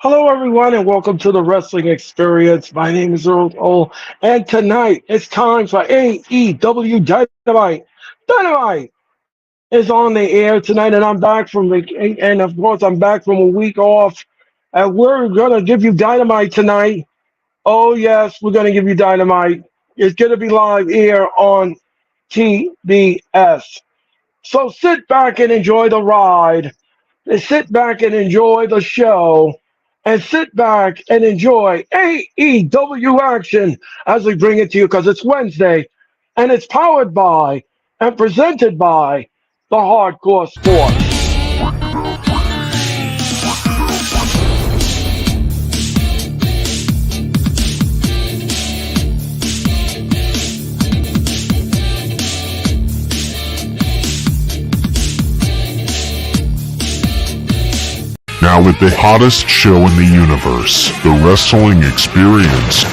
Hello, everyone, and welcome to the Wrestling Experience. My name is Earl Cole, and tonight it's time for AEW Dynamite. Dynamite is on the air tonight, and I'm back from and of course I'm back from a week off, and we're gonna give you Dynamite tonight. Oh yes, we're gonna give you Dynamite. It's gonna be live here on TBS. So sit back and enjoy the ride. Sit back and enjoy the show and sit back and enjoy AEW action as we bring it to you because it's Wednesday and it's powered by and presented by the Hardcore Sports. Now with the hottest show in the universe, The Wrestling Experience,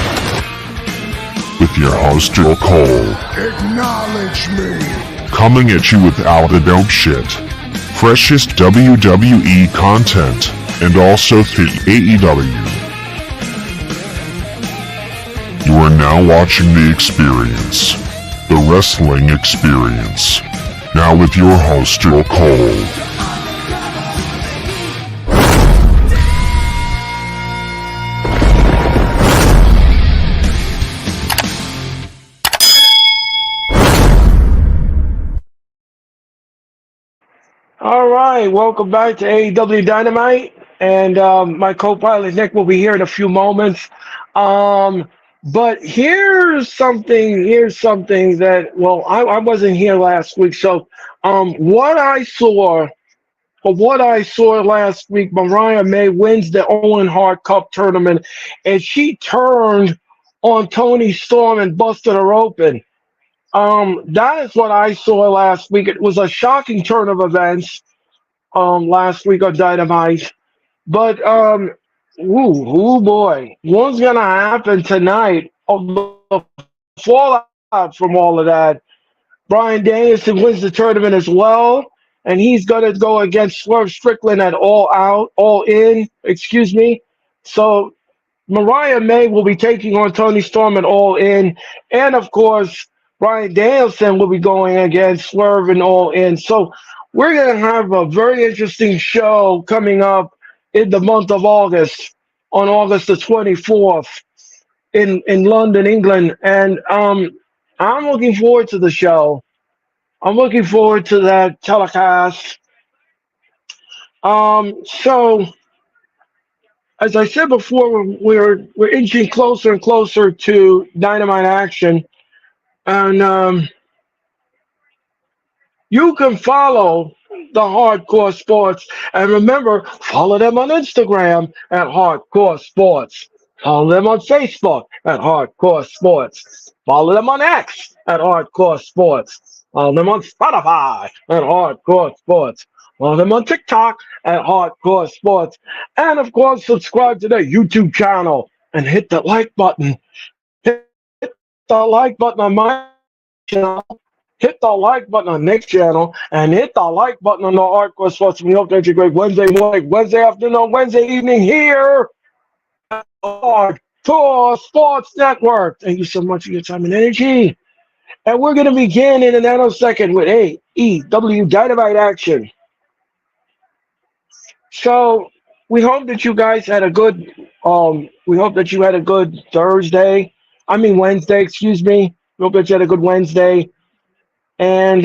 with your host, Joe Cole. Acknowledge me. Coming at you with all the dope shit, freshest WWE content, and also the AEW. You are now watching The Experience, The Wrestling Experience. Now with your host, Joe Cole. All right, welcome back to AEW Dynamite, and my co-pilot Nick will be here in a few moments. But here's something. Here's something that I wasn't here last week, so what I saw last week, Mariah May wins the Owen Hart Cup tournament, and she turned on Tony Storm and busted her open. That is what I saw last week. It was a shocking turn of events last week on Dynamite. But ooh boy, what's gonna happen tonight? The fallout from all of that. Brian Danielson wins the tournament as well, and he's gonna go against Swerve Strickland at all in. Excuse me. So Mariah May will be taking on Tony Storm at All In, and of course, Bryan Danielson will be going against Swerve and All In. So we're going to have a very interesting show coming up in the month of August, on August the 24th in London, England. And I'm looking forward to the show. I'm looking forward to that telecast. So as I said before, we're inching closer and closer to Dynamite action, and you can follow the Hardcore Sports, and remember, follow them on Instagram at Hardcore Sports. Follow them on Facebook at Hardcore Sports. Follow them on X at Hardcore Sports. Follow them on Spotify at Hardcore Sports. Follow them on TikTok at Hardcore Sports. And of course, subscribe to their YouTube channel and hit the like button. Hit the like button on my channel. Hit the like button on Nick's channel. And hit the like button on the Hardcore Sports. We hope that you have a great Wednesday morning, Wednesday afternoon, Wednesday evening here at the Hardcore Sports Network. Thank you so much for your time and energy. And we're going to begin in a nanosecond with AEW Dynamite action. So we hope that you guys had a good Thursday. I mean Wednesday, excuse me. We hope that you had a good Wednesday. And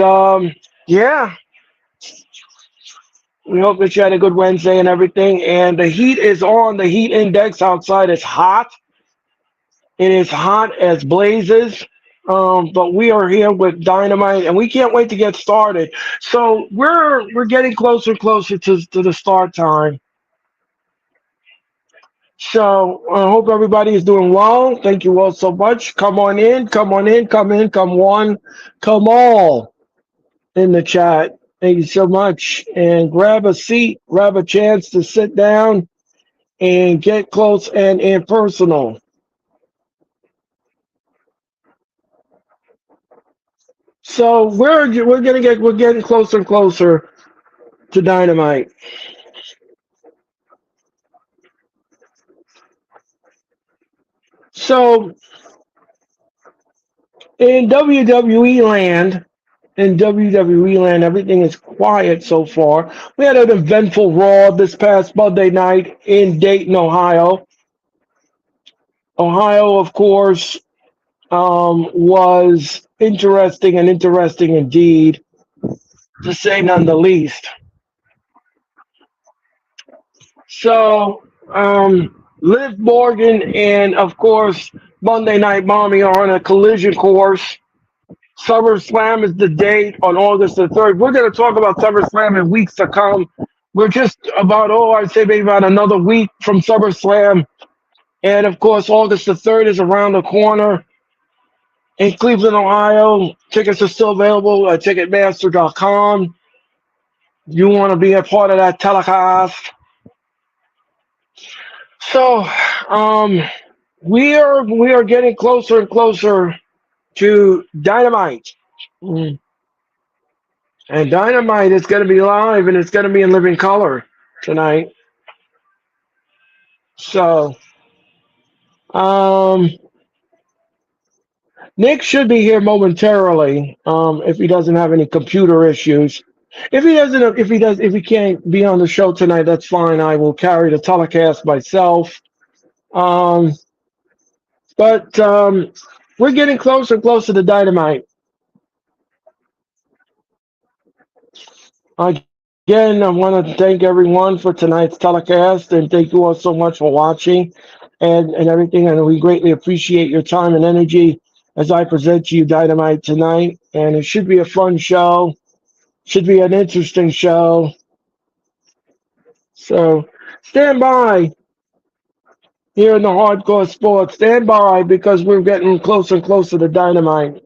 yeah. We hope that you had a good Wednesday and everything. And the heat is on. The heat index outside is hot. It is hot as blazes. But we are here with Dynamite, and we can't wait to get started. So we're getting closer and closer to the start time. So I hope everybody is doing well. Thank you all so much. Come on in, come one, come all in the chat. Thank you so much. And grab a seat, grab a chance to sit down and get close and personal. So we're getting closer and closer to Dynamite. So in WWE land, everything is quiet so far. We had an eventful Raw this past Monday night in Dayton, Ohio. Ohio, of course, was interesting and interesting indeed, to say none the least. So, Liv Morgan and, of course, Monday Night Mommy are on a collision course. SummerSlam is the date on August the 3rd. We're going to talk about SummerSlam in weeks to come. We're just about, I'd say maybe about another week from SummerSlam. And, of course, August the 3rd is around the corner in Cleveland, Ohio. Tickets are still available at Ticketmaster.com. You want to be a part of that telecast. So, we are getting closer and closer to Dynamite. And Dynamite is going to be live, and it's going to be in living color tonight. So, Nick should be here momentarily, if he doesn't have any computer issues. If he can't be on the show tonight, that's fine. I will carry the telecast myself. But we're getting closer and closer to Dynamite. Again, I want to thank everyone for tonight's telecast, and thank you all so much for watching and everything. And we greatly appreciate your time and energy as I present to you Dynamite tonight. And it should be a fun show. Should be an interesting show. So stand by here in the Hardcore Sports. Stand by because we're getting closer and closer to Dynamite.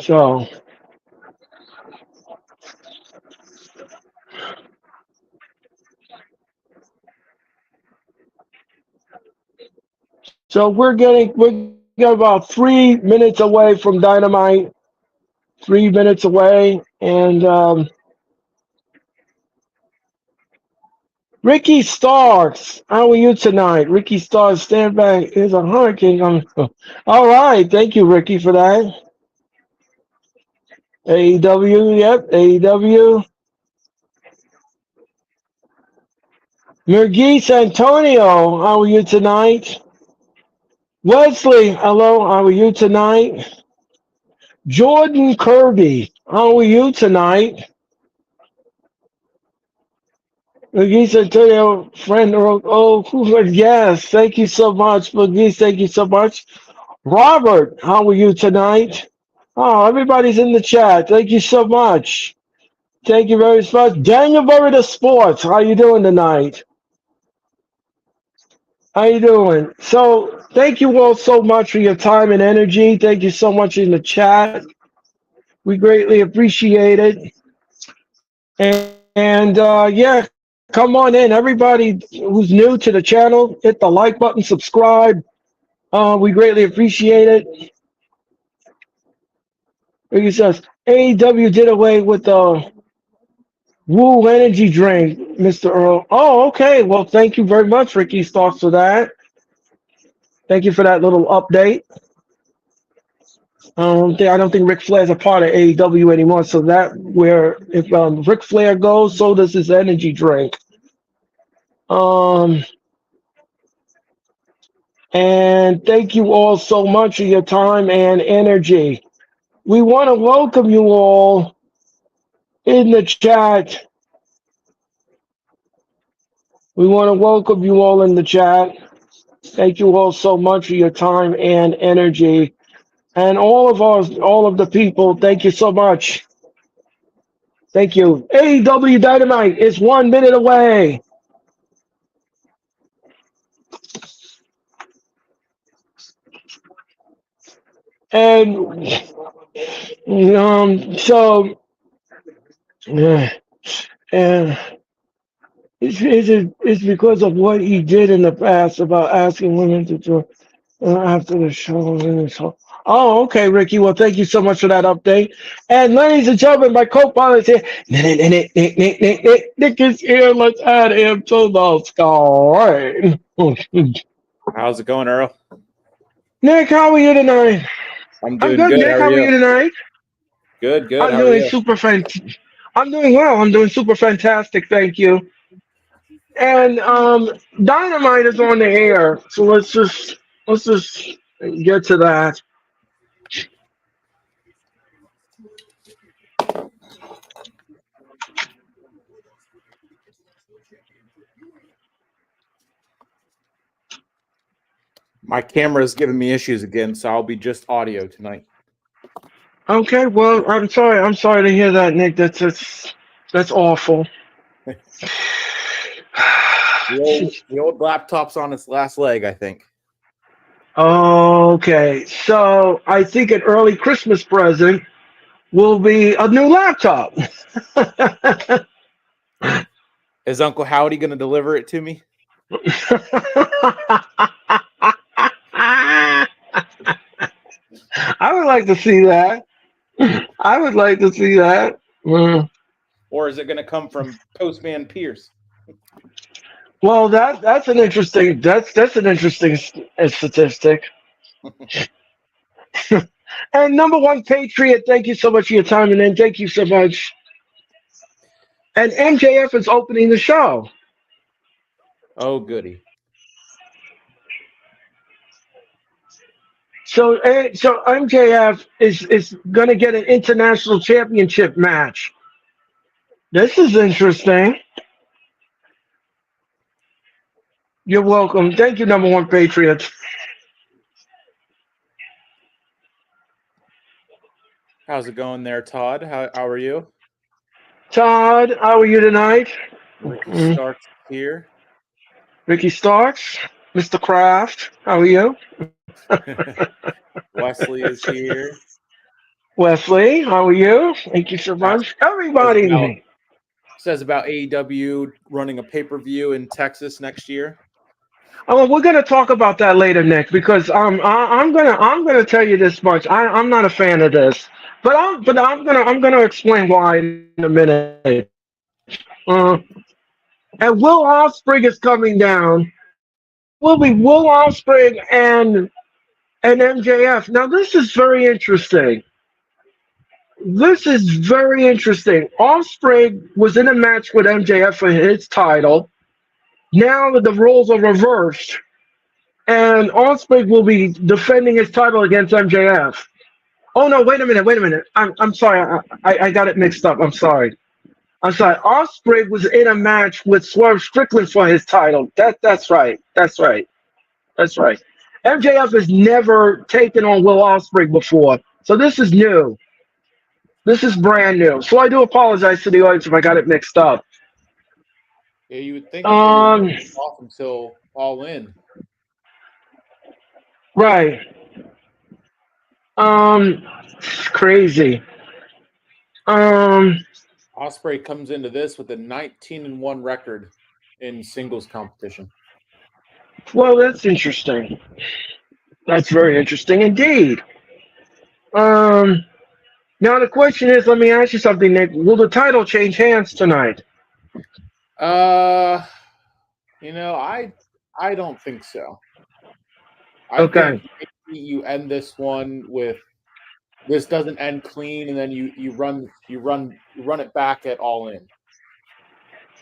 So we're about 3 minutes away from Dynamite. 3 minutes away, and Ricky Starks, how are you tonight? Ricky Starks, stand back. There's a hurricane. All right, thank you, Ricky, for that. AEW, yep, AEW. Mergis Antonio, how are you tonight? Wesley, hello, how are you tonight? Jordan Kirby, how are you tonight? Mergis Antonio, friend, yes, thank you so much. Mergis, thank you so much. Robert, how are you tonight? Oh, everybody's in the chat. Thank you so much. Thank you very much. Daniel Burrida Sports, how you doing tonight? How you doing? So thank you all so much for your time and energy. Thank you so much in the chat. We greatly appreciate it. And yeah, come on in. Everybody who's new to the channel, hit the like button, subscribe. We greatly appreciate it. He says, AEW did away with the Woo energy drink, Mr. Earl. Oh, okay. Well, thank you very much, Ricky Starks, for that. Thank you for that little update. I don't think Ric Flair's a part of AEW anymore, so that where if Ric Flair goes, so does his energy drink. And thank you all so much for your time and energy. We want to welcome you all in the chat. We want to welcome you all in the chat. Thank you all so much for your time and energy. And all of the people, thank you so much. Thank you. AEW Dynamite is 1 minute away. And it's because of what he did in the past about asking women to join after the show. Oh, okay, Ricky. Well, thank you so much for that update. And ladies and gentlemen, my co-pilot here, Nick is here. Let's add him to the score. How's it going, Earl? Nick, how are you tonight? I'm I'm doing good, good. Nick. How How are are you you? tonight? Good. I'm How are doing you? super I'm doing well. I'm doing super fantastic. Thank you. And Dynamite is on the air, so let's just get to that. My camera is giving me issues again, so I'll be just audio tonight. Okay, well, I'm sorry. I'm sorry to hear that, Nick. That's awful. The old laptop's on its last leg, I think. Okay, so I think an early Christmas present will be a new laptop. Is Uncle Howdy going to deliver it to me? I would like to see that. I would like to see that. Or is it going to come from Postman Pierce? Well, that's an interesting statistic. And number one Patriot, thank you so much for your time, and then thank you so much. And MJF is opening the show. Oh, goody. So MJF is going to get an international championship match. This is interesting. You're welcome. Thank you, number one Patriots. How's it going there, Todd? How are you? Todd, how are you tonight? Ricky Starks here. Ricky Starks, Mr. Kraft, how are you? Wesley is here. Wesley, how are you? Thank you so much. Everybody. Says about AEW running a pay-per-view in Texas next year. Oh, we're gonna talk about that later, Nick, because I'm gonna tell you this much. I'm not a fan of this, but I'm gonna explain why in a minute. And Will Ospreay is coming down. Will be Will Ospreay and MJF. Now this is very interesting. This is very interesting. Ospreay was in a match with MJF for his title. Now the roles are reversed, and Ospreay will be defending his title against MJF. Oh no! Wait a minute! I'm sorry. I got it mixed up. I'm sorry. Ospreay was in a match with Swerve Strickland for his title. That's right. MJF has never taken on Will Ospreay before, so this is new. This is brand new. So I do apologize to the audience if I got it mixed up. Yeah, you would think off until All In. Right. Crazy. Ospreay comes into this with a 19-1 record in singles competition. Well, that's interesting. That's very interesting indeed. Now the question is, let me ask you something, Nick. Will the title change hands tonight? I don't think so. I think you end this one with this doesn't end clean, and then you run it back at All In.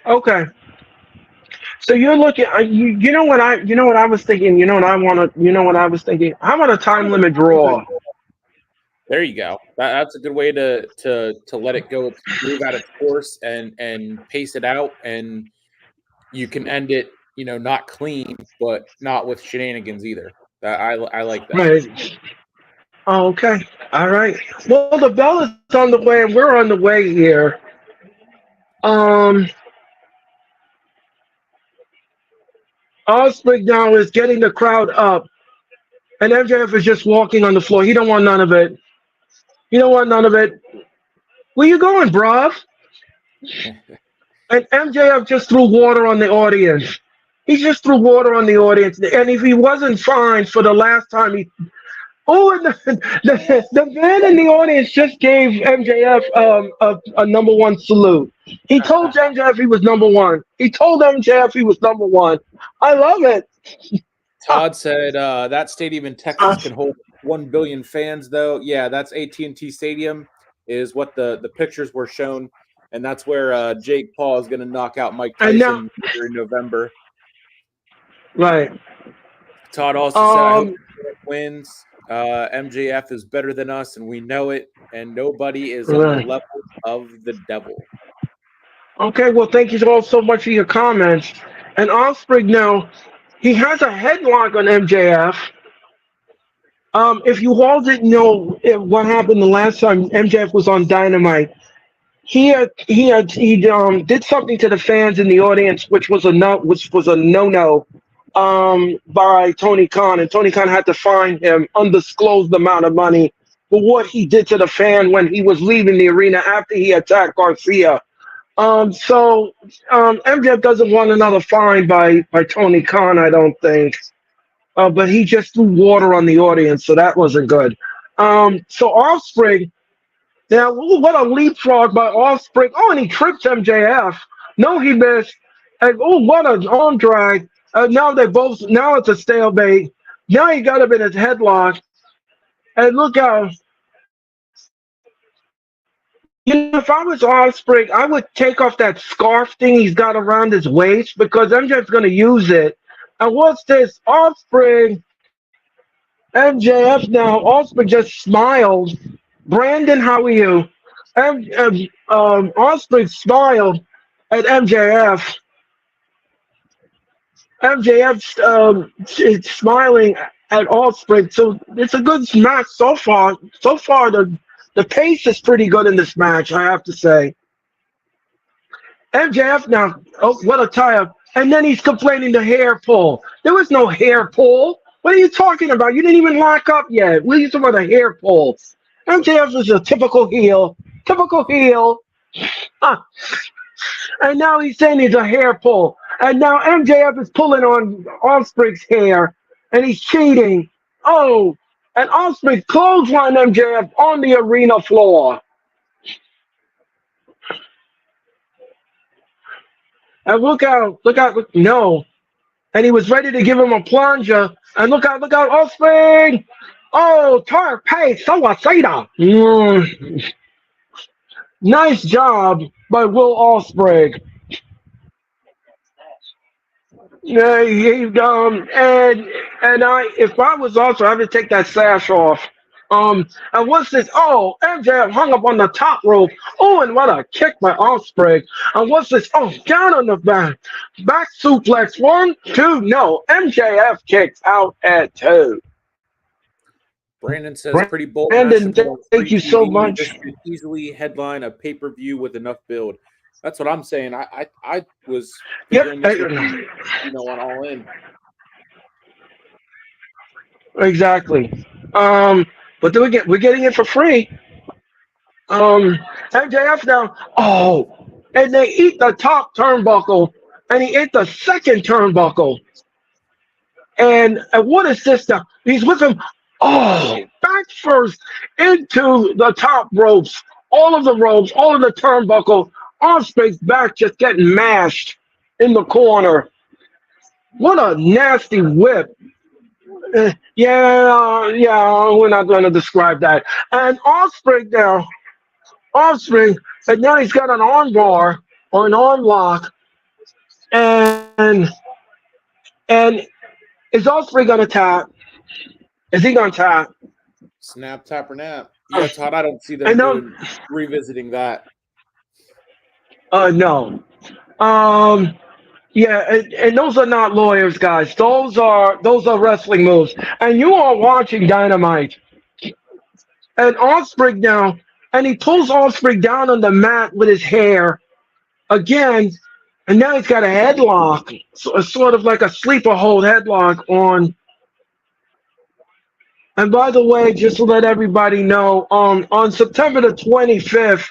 Okay. So you're looking. You know what I was thinking. You know what I was thinking. How about a time limit draw? There you go. That's a good way to let it go, move out its course, and pace it out, and you can end it. Not clean, but not with shenanigans either. I like that. Right. Oh, okay. All right. Well, the bell is on the way, and we're on the way here. Ospreay now is getting the crowd up, and MJF is just walking on the floor. He don't want none of it. Where you going, bruv? And MJF just threw water on the audience. He just threw water on the audience. And if he wasn't fined for the last time Oh, and the man in the audience just gave MJF a number one salute. He told MJF he was number one. He told MJF he was number one. I love it. Todd said that stadium in Texas Uh, can hold 1 billion fans, though. Yeah, that's AT&T Stadium, is what the pictures were shown, and that's where Jake Paul is going to knock out Mike and now, Tyson later in November. right. Todd also said, "I hope MJF wins. MJF is better than us, and we know it. And nobody is on the Right. level of the devil." Okay, well, thank you all so much for your comments. And Osprey now, he has a headlock on MJF. If you all didn't know what happened the last time MJF was on Dynamite, he did something to the fans in the audience, which was a no-no by Tony Khan, and Tony Khan had to fine him undisclosed amount of money for what he did to the fan when he was leaving the arena after he attacked Garcia. MJF doesn't want another fine by Tony Khan, I don't think. But he just threw water on the audience, so that wasn't good. So Offspring, now what a leapfrog by Offspring. Oh, and he tripped MJF. No, he missed. And oh, what an arm drag. Now it's a stalemate. Now he got him in his headlock. And look out. If I was Offspring, I would take off that scarf thing he's got around his waist because MJF's going to use it. And what's this? Offspring, MJF now. Offspring just smiled. Brandon, how are you? Offspring smiled at MJF. MJF is smiling at Offspring. So it's a good match so far. So far, the pace is pretty good in this match, I have to say. MJF now, oh, what a tie-up. And then he's complaining the hair pull. There was no hair pull. What are you talking about? You didn't even lock up yet. What are you talking about, a hair pull? MJF is a typical heel. Typical heel. And now he's saying he's a hair pull. And now MJF is pulling on Offspring's hair. And he's cheating. Oh, and Offspring clothesline MJF on the arena floor. And look out, no. And he was ready to give him a plunger. And look out, Offspring! Oh, Torpe Sawasada. Nice job by Will Ospreay. Yeah, if I was also, I would take that sash off. And what's this? Oh, MJF hung up on the top rope. Oh, and what a kick by Ospreay. And what's this? Oh, down on the back suplex. 1, 2. No, MJF kicks out at 2. Brandon says, pretty bold. Brandon, thank you so much. This could easily headline a pay-per-view with enough build. That's what I'm saying. I was figuring this would be, on All In. Exactly. But then we're getting it for free. MJF now. Oh, and they eat the top turnbuckle, and he ate the second turnbuckle. And what is this now? He's with him. Oh, back first into the top ropes. All of the ropes, all of the turnbuckle. Ospreay's back just getting mashed in the corner. What a nasty whip. Yeah, we're not going to describe that. And Ospreay, and now he's got an arm bar or an arm lock. And is Ospreay going to tap? Is he going to tap? Snap, tap, or nap. Yeah, Todd, I don't see them revisiting that. No. Yeah, and those are not lawyers, guys. Those are wrestling moves. And you are watching Dynamite. And Ospreay now, and he pulls Ospreay down on the mat with his hair again, and now he's got a headlock, sort of like a sleeper hold headlock on. And by the way, just to let everybody know, on September the 25th,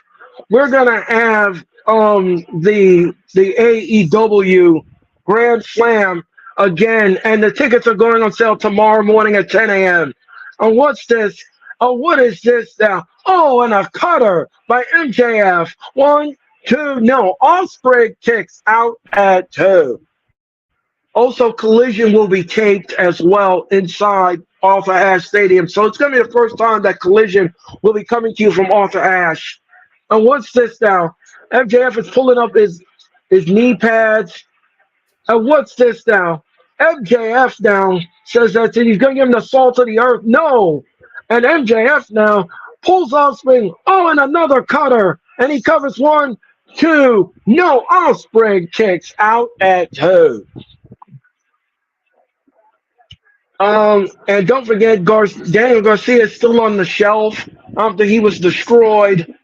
we're gonna have the AEW Grand Slam again, and the tickets are going on sale tomorrow morning at 10 a.m. Oh, what's this? Oh, what is this now? Oh, and a cutter by MJF. 1, 2, no. Osprey kicks out at 2. Also, Collision will be taped as well inside Arthur Ashe Stadium. So it's going to be the first time that Collision will be coming to you from Arthur Ashe. And what's this now? MJF is pulling up his knee pads. And what's this now? MJF now says that he's going to give him the salt of the earth. No. And MJF now pulls Osprey. Oh, and another cutter. And he covers 1, 2. No. Osprey kicks out at 2. And don't forget, Daniel Garcia is still on the shelf after he was destroyed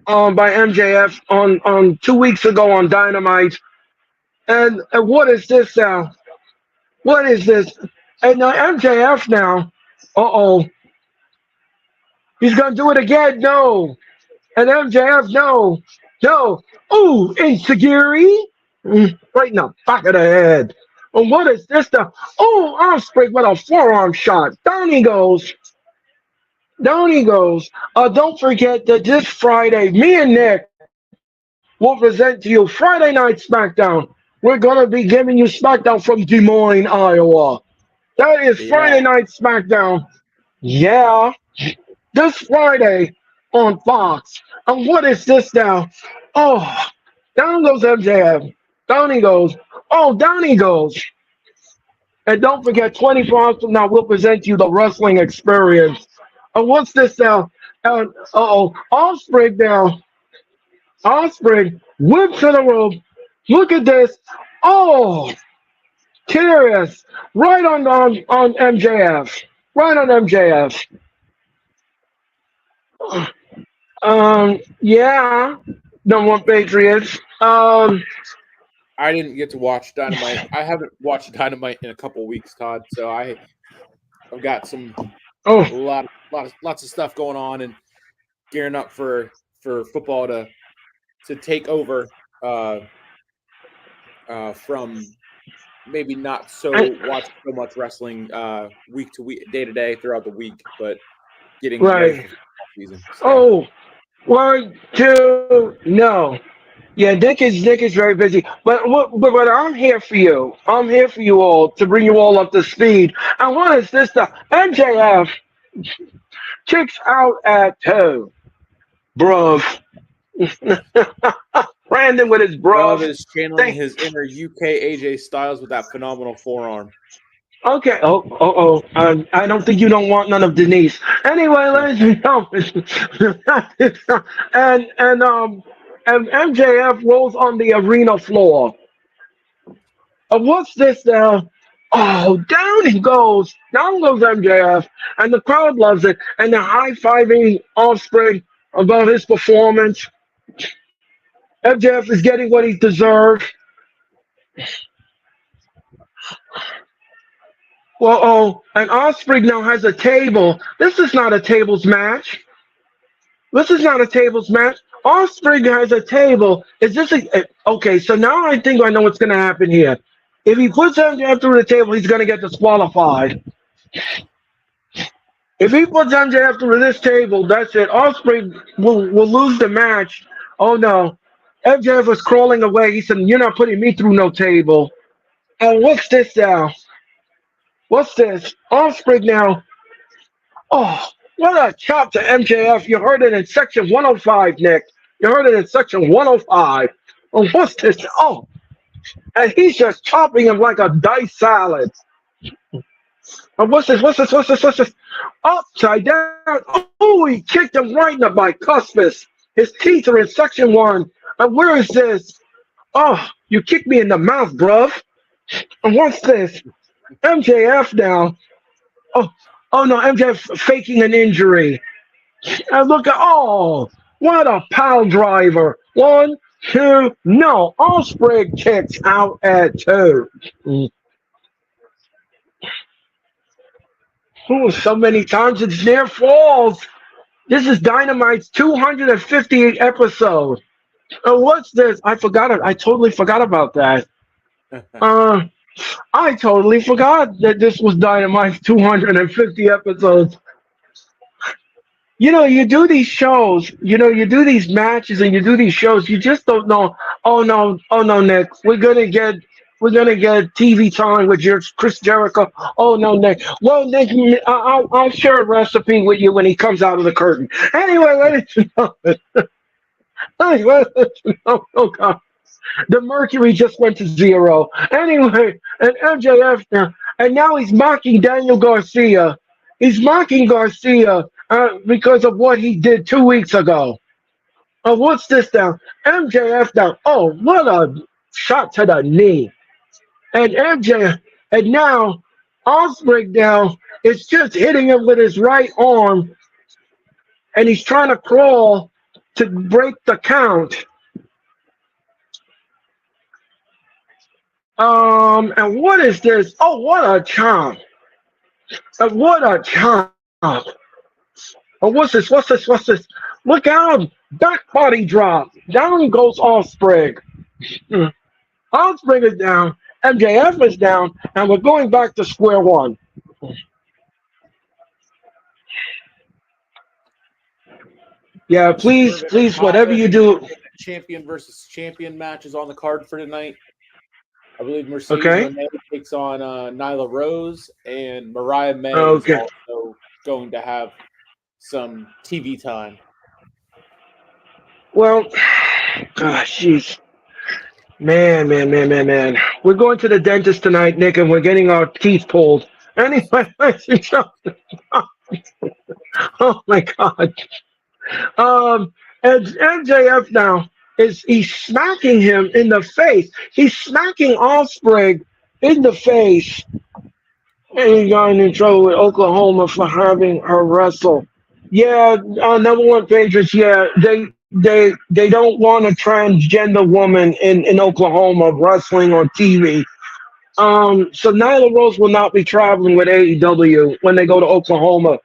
by MJF on 2 weeks ago on Dynamite. And what is this now? What is this? And now MJF now. Uh-oh. He's going to do it again. No. And MJF, no. No. Ooh, Insecurity. Right in the back of the head. And what is this now? Oh, Osprey with a forearm shot. Down he goes. Down he goes. Don't forget that this Friday, me and Nick will present to you Friday Night SmackDown. We're going to be giving you SmackDown from Des Moines, Iowa. That is Friday Night SmackDown. Yeah. This Friday on Fox. And what is this now? Oh, down goes MJF. Down he goes. Oh, down he goes. And don't forget, 24 hours from now, we'll present you the wrestling experience. And what's this now? Uh-oh. Osprey now. Osprey whips to the rope. Look at this. Oh, curious. Right on MJF. Right on MJF. Yeah. Number 1 Patriots. I didn't get to watch Dynamite. I haven't watched Dynamite in a couple weeks, Todd. So I've got lots of stuff going on and gearing up for football to take over from maybe not watch so much wrestling week to week, day to day throughout the week, but getting ready for season. So. Oh, 1, 2, no. Yeah, Nick is very busy, but I'm here for you. I'm here for you all to bring you all up to speed. And what is this stuff? MJF kicks out at 2. Bruv. Brandon with his bruv. Bruv is channeling his inner UK AJ Styles with that phenomenal forearm. Okay. I don't think you don't want none of Denise. Anyway, ladies and gentlemen, and MJF rolls on the arena floor. What's this now? Oh, down he goes. Down goes MJF. And the crowd loves it. And they're high-fiving Osprey about his performance. MJF is getting what he deserves. And Osprey now has a table. This is not a tables match. This is not a tables match. Osprey has a table. Is this okay? So now I think I know what's going to happen here. If he puts MJF through the table, he's going to get disqualified. If he puts MJF through this table, that's it. Osprey will lose the match. Oh no, MJF was crawling away. He said, "You're not putting me through no table." And what's this now? What's this? Osprey now. Oh. What a chop to MJF. You heard it in section 105, Nick. You heard it in section 105. Oh, what's this? Oh, and he's just chopping him like a diced salad. And what's this? Upside down. Oh, he kicked him right in the bicuspid. His teeth are in section 1. And where is this? Oh, you kicked me in the mouth, bruv. And what's this? MJF now. Oh no, MJF faking an injury. And look at, what a pile driver. 1, 2, no. Osprey kicks out at 2. Oh, so many times it's near falls. This is Dynamite's 258th episode. And what's this? I totally forgot about that. I totally forgot that this was Dynamite 250 episodes. You do these shows, you do these matches and you do these shows, you just don't know. Oh no, Nick, we're gonna get TV time with your Chris Jericho. Oh no, Nick. Well, Nick, I'll share a recipe with you when he comes out of the curtain. Anyway, ladies and gentlemen, anyway, ladies and gentlemen, oh God, the mercury just went to zero. Anyway, and MJF now, and now he's mocking Daniel Garcia. He's mocking Garcia because of what he did 2 weeks ago. Oh, what's this now? MJF now. Oh, what a shot to the knee. And MJ, and now Osprey now is just hitting him with his right arm, and he's trying to crawl to break the count. And what is this? Oh, what a chomp! What a chomp! Oh, what's this? What's this? What's this? Look out! Back body drop. Down goes Osprey. Osprey is down. MJF is down, and we're going back to square one. Yeah, please, whatever you do. Champion versus champion match is on the card for tonight. I believe Mercedes Okay. Moné takes on Nyla Rose, and Mariah May Okay. is also going to have some TV time. Well, gosh, jeez. Man. We're going to the dentist tonight, Nick, and we're getting our teeth pulled. Anyway, oh my God. And MJF now he's smacking him in the face. He's smacking Osprey in the face. And he got in trouble with Oklahoma for having her wrestle. Yeah, number one pages. Yeah, they don't want a transgender woman in Oklahoma wrestling on TV. So Nyla Rose will not be traveling with AEW when they go to Oklahoma.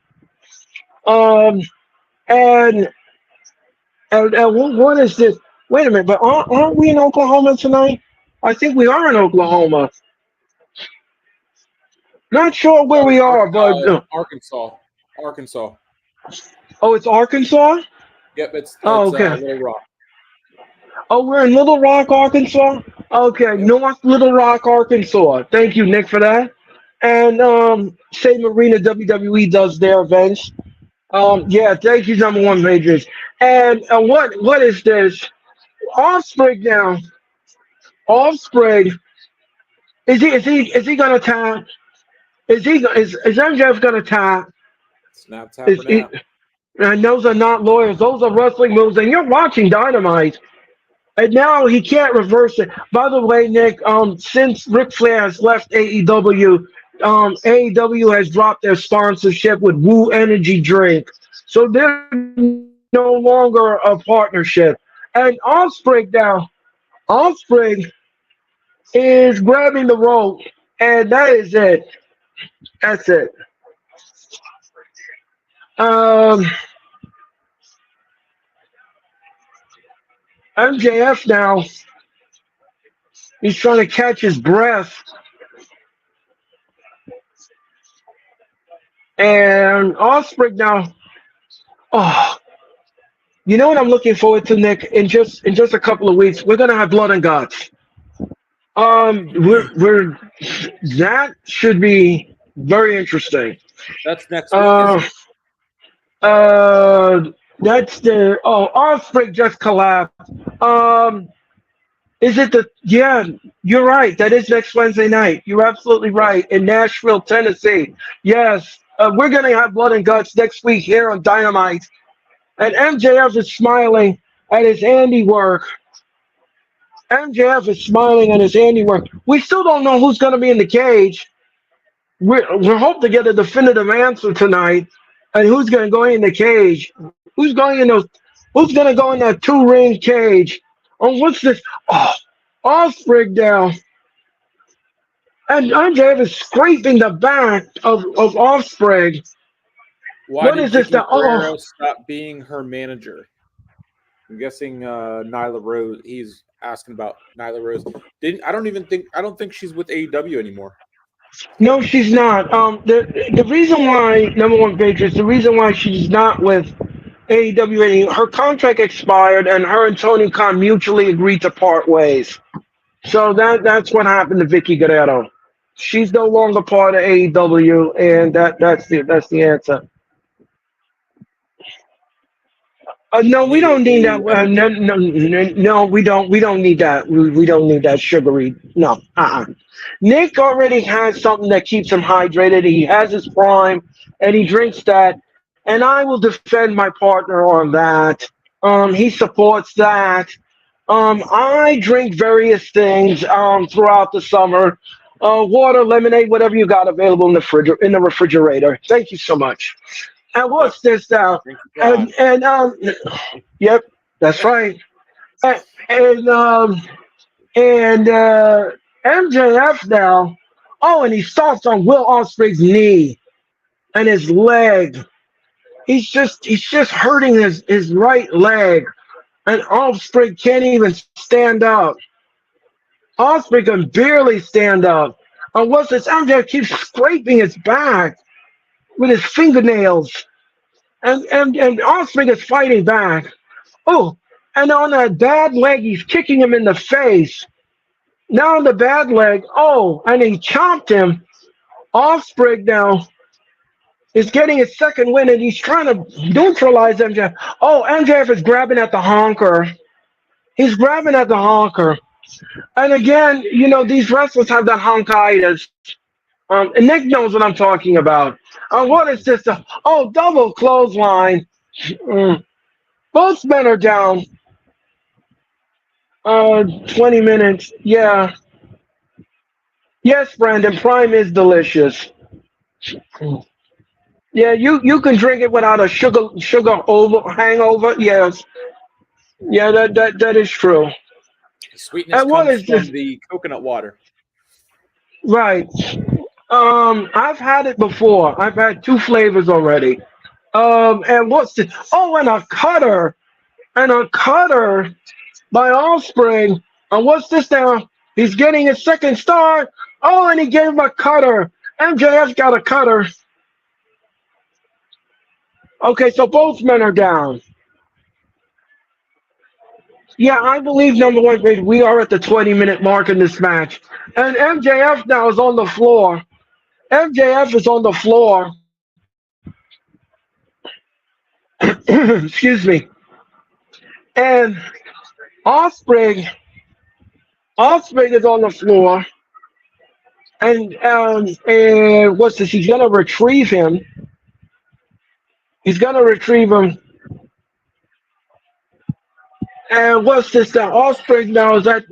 And what is this? Wait a minute, but aren't we in Oklahoma tonight? I think we are in Oklahoma. Not sure where we are, but Arkansas. Oh, it's Arkansas? Yep, it's okay. Little Rock. Oh, we're in Little Rock, Arkansas? Okay, Yep. North Little Rock, Arkansas. Thank you, Nick, for that. And same arena WWE does their events. Yeah, thank you, number one pages. And what is this? Osprey now. Osprey. Is he gonna tap? Is MJF gonna tap? Snap tapping out. And those are not lawyers. Those are wrestling moves. And you're watching Dynamite. And now he can't reverse it. By the way, Nick, since Ric Flair has left AEW, AEW has dropped their sponsorship with Woo Energy Drink. So they're no longer a partnership. And Osprey is grabbing the rope. And that is it. That's it. MJF now, he's trying to catch his breath. And Osprey now, you know what I'm looking forward to, Nick? In just a couple of weeks, we're gonna have Blood and Guts. That should be very interesting. That's next week. That's the Osprey just collapsed. Is it yeah, you're right. That is next Wednesday night. You're absolutely right. In Nashville, Tennessee. Yes. We're gonna have Blood and Guts next week here on Dynamite. And MJF is smiling at his handiwork. MJF is smiling at his handiwork. We still don't know who's gonna be in the cage. We hope to get a definitive answer tonight. And who's gonna go in the cage? Who's gonna go in that 2-ring cage? Oh, what's this? Oh, Osprey down. And MJF is scraping the back of Why what did is this? Vicky Guerrero stop being her manager? I'm guessing Nyla Rose. He's asking about Nyla Rose. I don't think she's with AEW anymore. No, she's not. The reason why number one Patriots, the reason why she's not with AEW anymore, her contract expired, and her and Tony Khan mutually agreed to part ways. So that's what happened to Vicky Guerrero. She's no longer part of AEW, and that's the answer. No, we don't need that. No, we don't. We don't need that. We don't need that sugary. No. Nick already has something that keeps him hydrated. He has his prime, and he drinks that. And I will defend my partner on that. He supports that. I drink various things throughout the summer. Water, lemonade, whatever you got available in the refrigerator. Thank you so much. And what's this now? Yep, that's right. And MJF now. Oh, and he stomps on Will Ospreay's knee and his leg. He's just hurting his right leg, and Ospreay can't even stand up. Ospreay can barely stand up. And what's this? MJF keeps scraping his back with his fingernails. And Ospreay is fighting back. Oh, and on that bad leg, he's kicking him in the face. Now on the bad leg, and he chopped him. Ospreay now is getting his second win, and he's trying to neutralize MJF. Oh, MJF is grabbing at the honker. He's grabbing at the honker. And again, these wrestlers have that honkitis. And Nick knows what I'm talking about. What is this? Double clothesline. Both men are down. 20 minutes. Yeah. Yes, Brandon. Prime is delicious. Yeah, you can drink it without a sugar hangover. Yes. Yeah, that is true. The sweetness comes from the coconut water. Right. I've had it before. I've had 2 flavors already. And what's this? And a cutter. And a cutter by Ospreay. And what's this now? He's getting his second star. And he gave him a cutter. MJF's got a cutter. Okay, so both men are down. Yeah, I believe number one, we are at the 20-minute mark in this match. And MJF now is on the floor. MJF is on the floor. Excuse me. And Ospreay is on the floor. And what's this? He's gonna retrieve him. He's gonna retrieve him. And what's this now? Ospreay now is that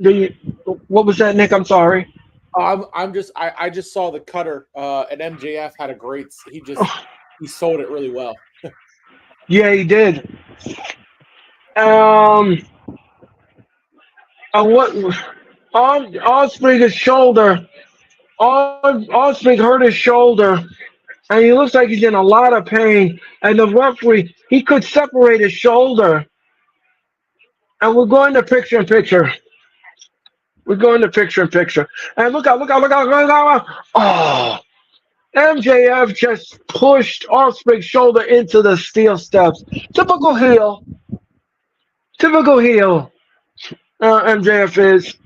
what was that, Nick? I'm sorry. I just saw the cutter, and MJF had a great. He sold it really well. Yeah, he did. And what? Ospreay's shoulder. Ospreay hurt his shoulder, and he looks like he's in a lot of pain. And the referee, he could separate his shoulder. And we're going to picture-in-picture. We're going to picture-in-picture. And look out. Oh, MJF just pushed Ospreay's shoulder into the steel steps. Typical heel. MJF is.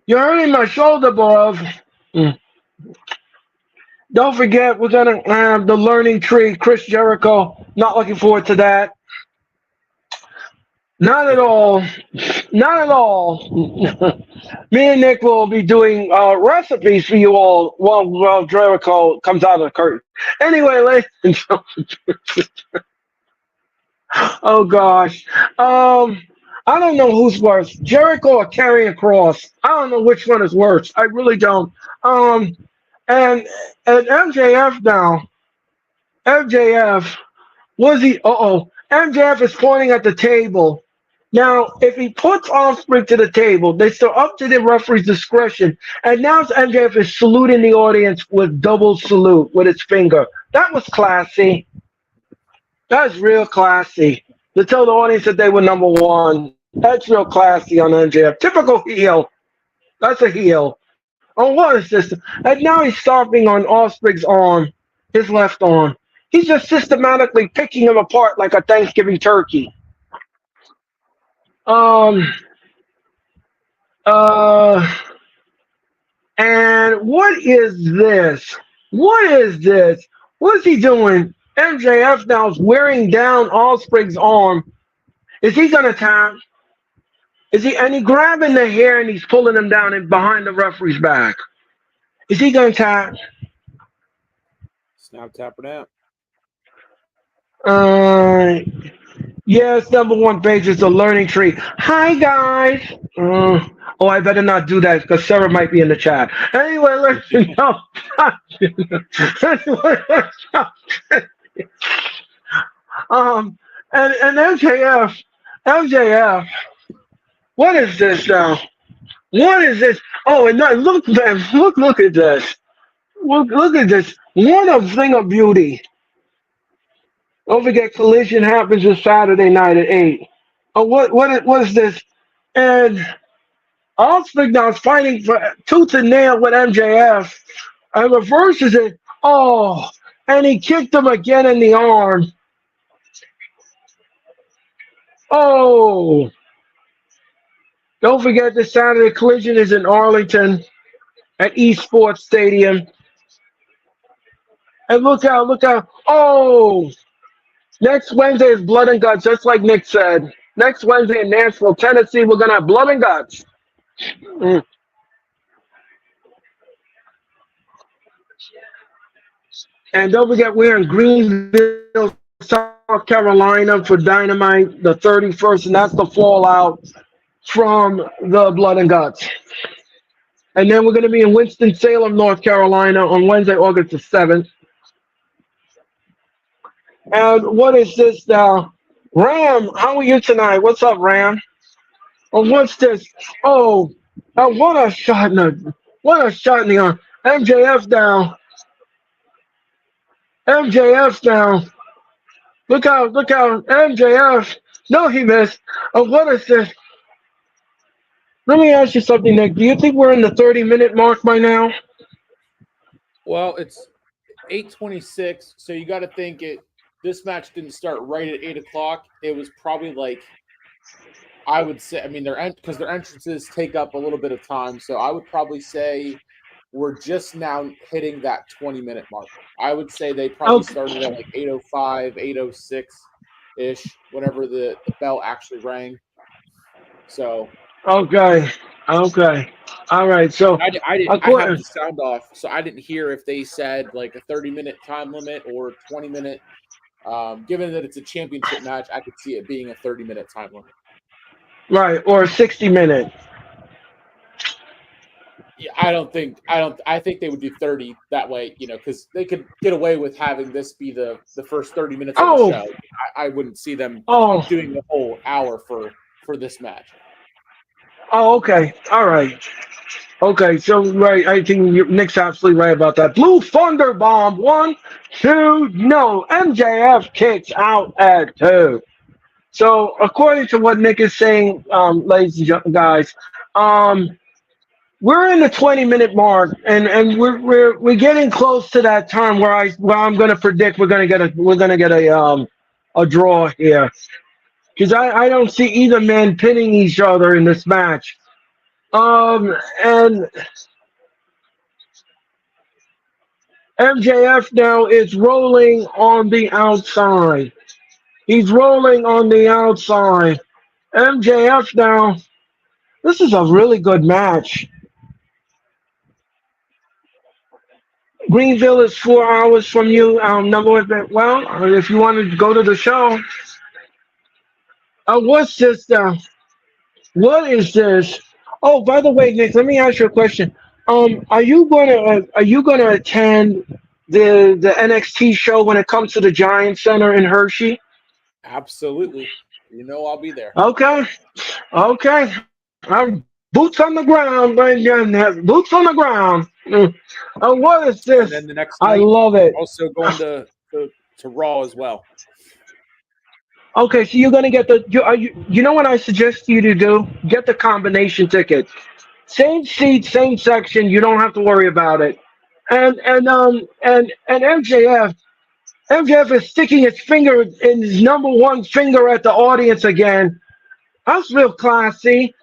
You're hurting my shoulder, bruv. Don't forget, we're going to have the learning tree. Chris Jericho. Not looking forward to that. Not at all. Me and Nick will be doing recipes for you all while Jericho comes out of the curtain. Anyway, ladies and gentlemen. Oh, gosh. I don't know who's worse, Jericho or Karrion Kross. I don't know which one is worse. I really don't. And MJF now. MJF. Was he? MJF is pointing at the table. Now, if he puts Ospreay to the table, they're still up to the referee's discretion. And now MJF is saluting the audience with double salute with his finger. That was classy. That's real classy. to tell the audience that they were number one. That's real classy on MJF. Typical heel. That's a heel. Oh, what is this? And now he's stomping on Osprey's arm, his left arm. He's just systematically picking him apart like a Thanksgiving turkey. Um. And what is this? What is this? What's he doing? MJF now is wearing down Osprey's arm. Is he gonna tap? Is he? And he grabbing the hair and he's pulling him down and behind the referee's back. Is he gonna tap? Snap, tap, or nap. Yes, number one page is the learning tree. Hi guys. I better not do that because Sarah might be in the chat. Anyway, listen. And MJF. What is this now? What is this? Oh, and now, look at this. Look at this. What a thing of beauty. Don't forget, Collision happens this Saturday night at 8. Oh, what is this? And Osprey now is fighting for tooth and nail with MJF. And reverses it. Oh, and he kicked him again in the arm. Oh. Don't forget, this Saturday Collision is in Arlington at Esports Stadium. And look out. Oh. Next Wednesday is Blood and Guts, just like Nick said. Next Wednesday in Nashville, Tennessee, we're going to have Blood and Guts. And don't forget, we're in Greenville, South Carolina for Dynamite, the 31st, and that's the fallout from the Blood and Guts. And then we're going to be in Winston-Salem, North Carolina on Wednesday, August the 7th. And what is this now? Ram, how are you tonight? What's up, Ram? Oh, what's this? Oh, what a shot in the arm. MJF down. Look out, MJF. No, he missed. Oh, what is this? Let me ask you something, Nick. Do you think we're in the 30-minute mark by now? Well, it's 8:26, so you got to think this match didn't start right at 8 o'clock. It was probably like, I would say, because their entrances take up a little bit of time. So I would probably say we're just now hitting that 20-minute mark. I would say they probably started at like 8:05, 8:06-ish, whenever the bell actually rang. So. Okay. All right. So I have the sound off, so I didn't hear if they said like a 30-minute time limit or 20-minute. Given that it's a championship match, I could see it being a 30-minute time limit. Right, or a 60-minute. Yeah, I think they would do 30 that way, because they could get away with having this be the first 30 minutes of the show. I wouldn't see them doing the whole hour for this match. Oh, okay. All right. Okay, so right, I think Nick's absolutely right about that. Blue Thunder Bomb, 1, 2, no. MJF kicks out at 2. So according to what Nick is saying, ladies and guys, we're in the 20-minute mark, and we're getting close to that time where I'm going to predict we're going to get a draw here, because I don't see either man pinning each other in this match. And MJF now is rolling on the outside. He's rolling on the outside. MJF now. This is a really good match. Greenville is 4 hours from you. Number one. Well, if you want to go to the show. What's this now? What is this? Oh, by the way, Nick, let me ask you a question. Are you gonna attend the NXT show when it comes to the Giant Center in Hershey? Absolutely. I'll be there. Okay. Boots on the ground, boots on the ground. What is this? And then the next night, I love it. Also going to Raw as well. Okay, so you're gonna get you know what I suggest you to do? Get the combination ticket. Same seat, same section. You don't have to worry about it. And MJF is sticking his finger in his number one finger at the audience again. That's real classy.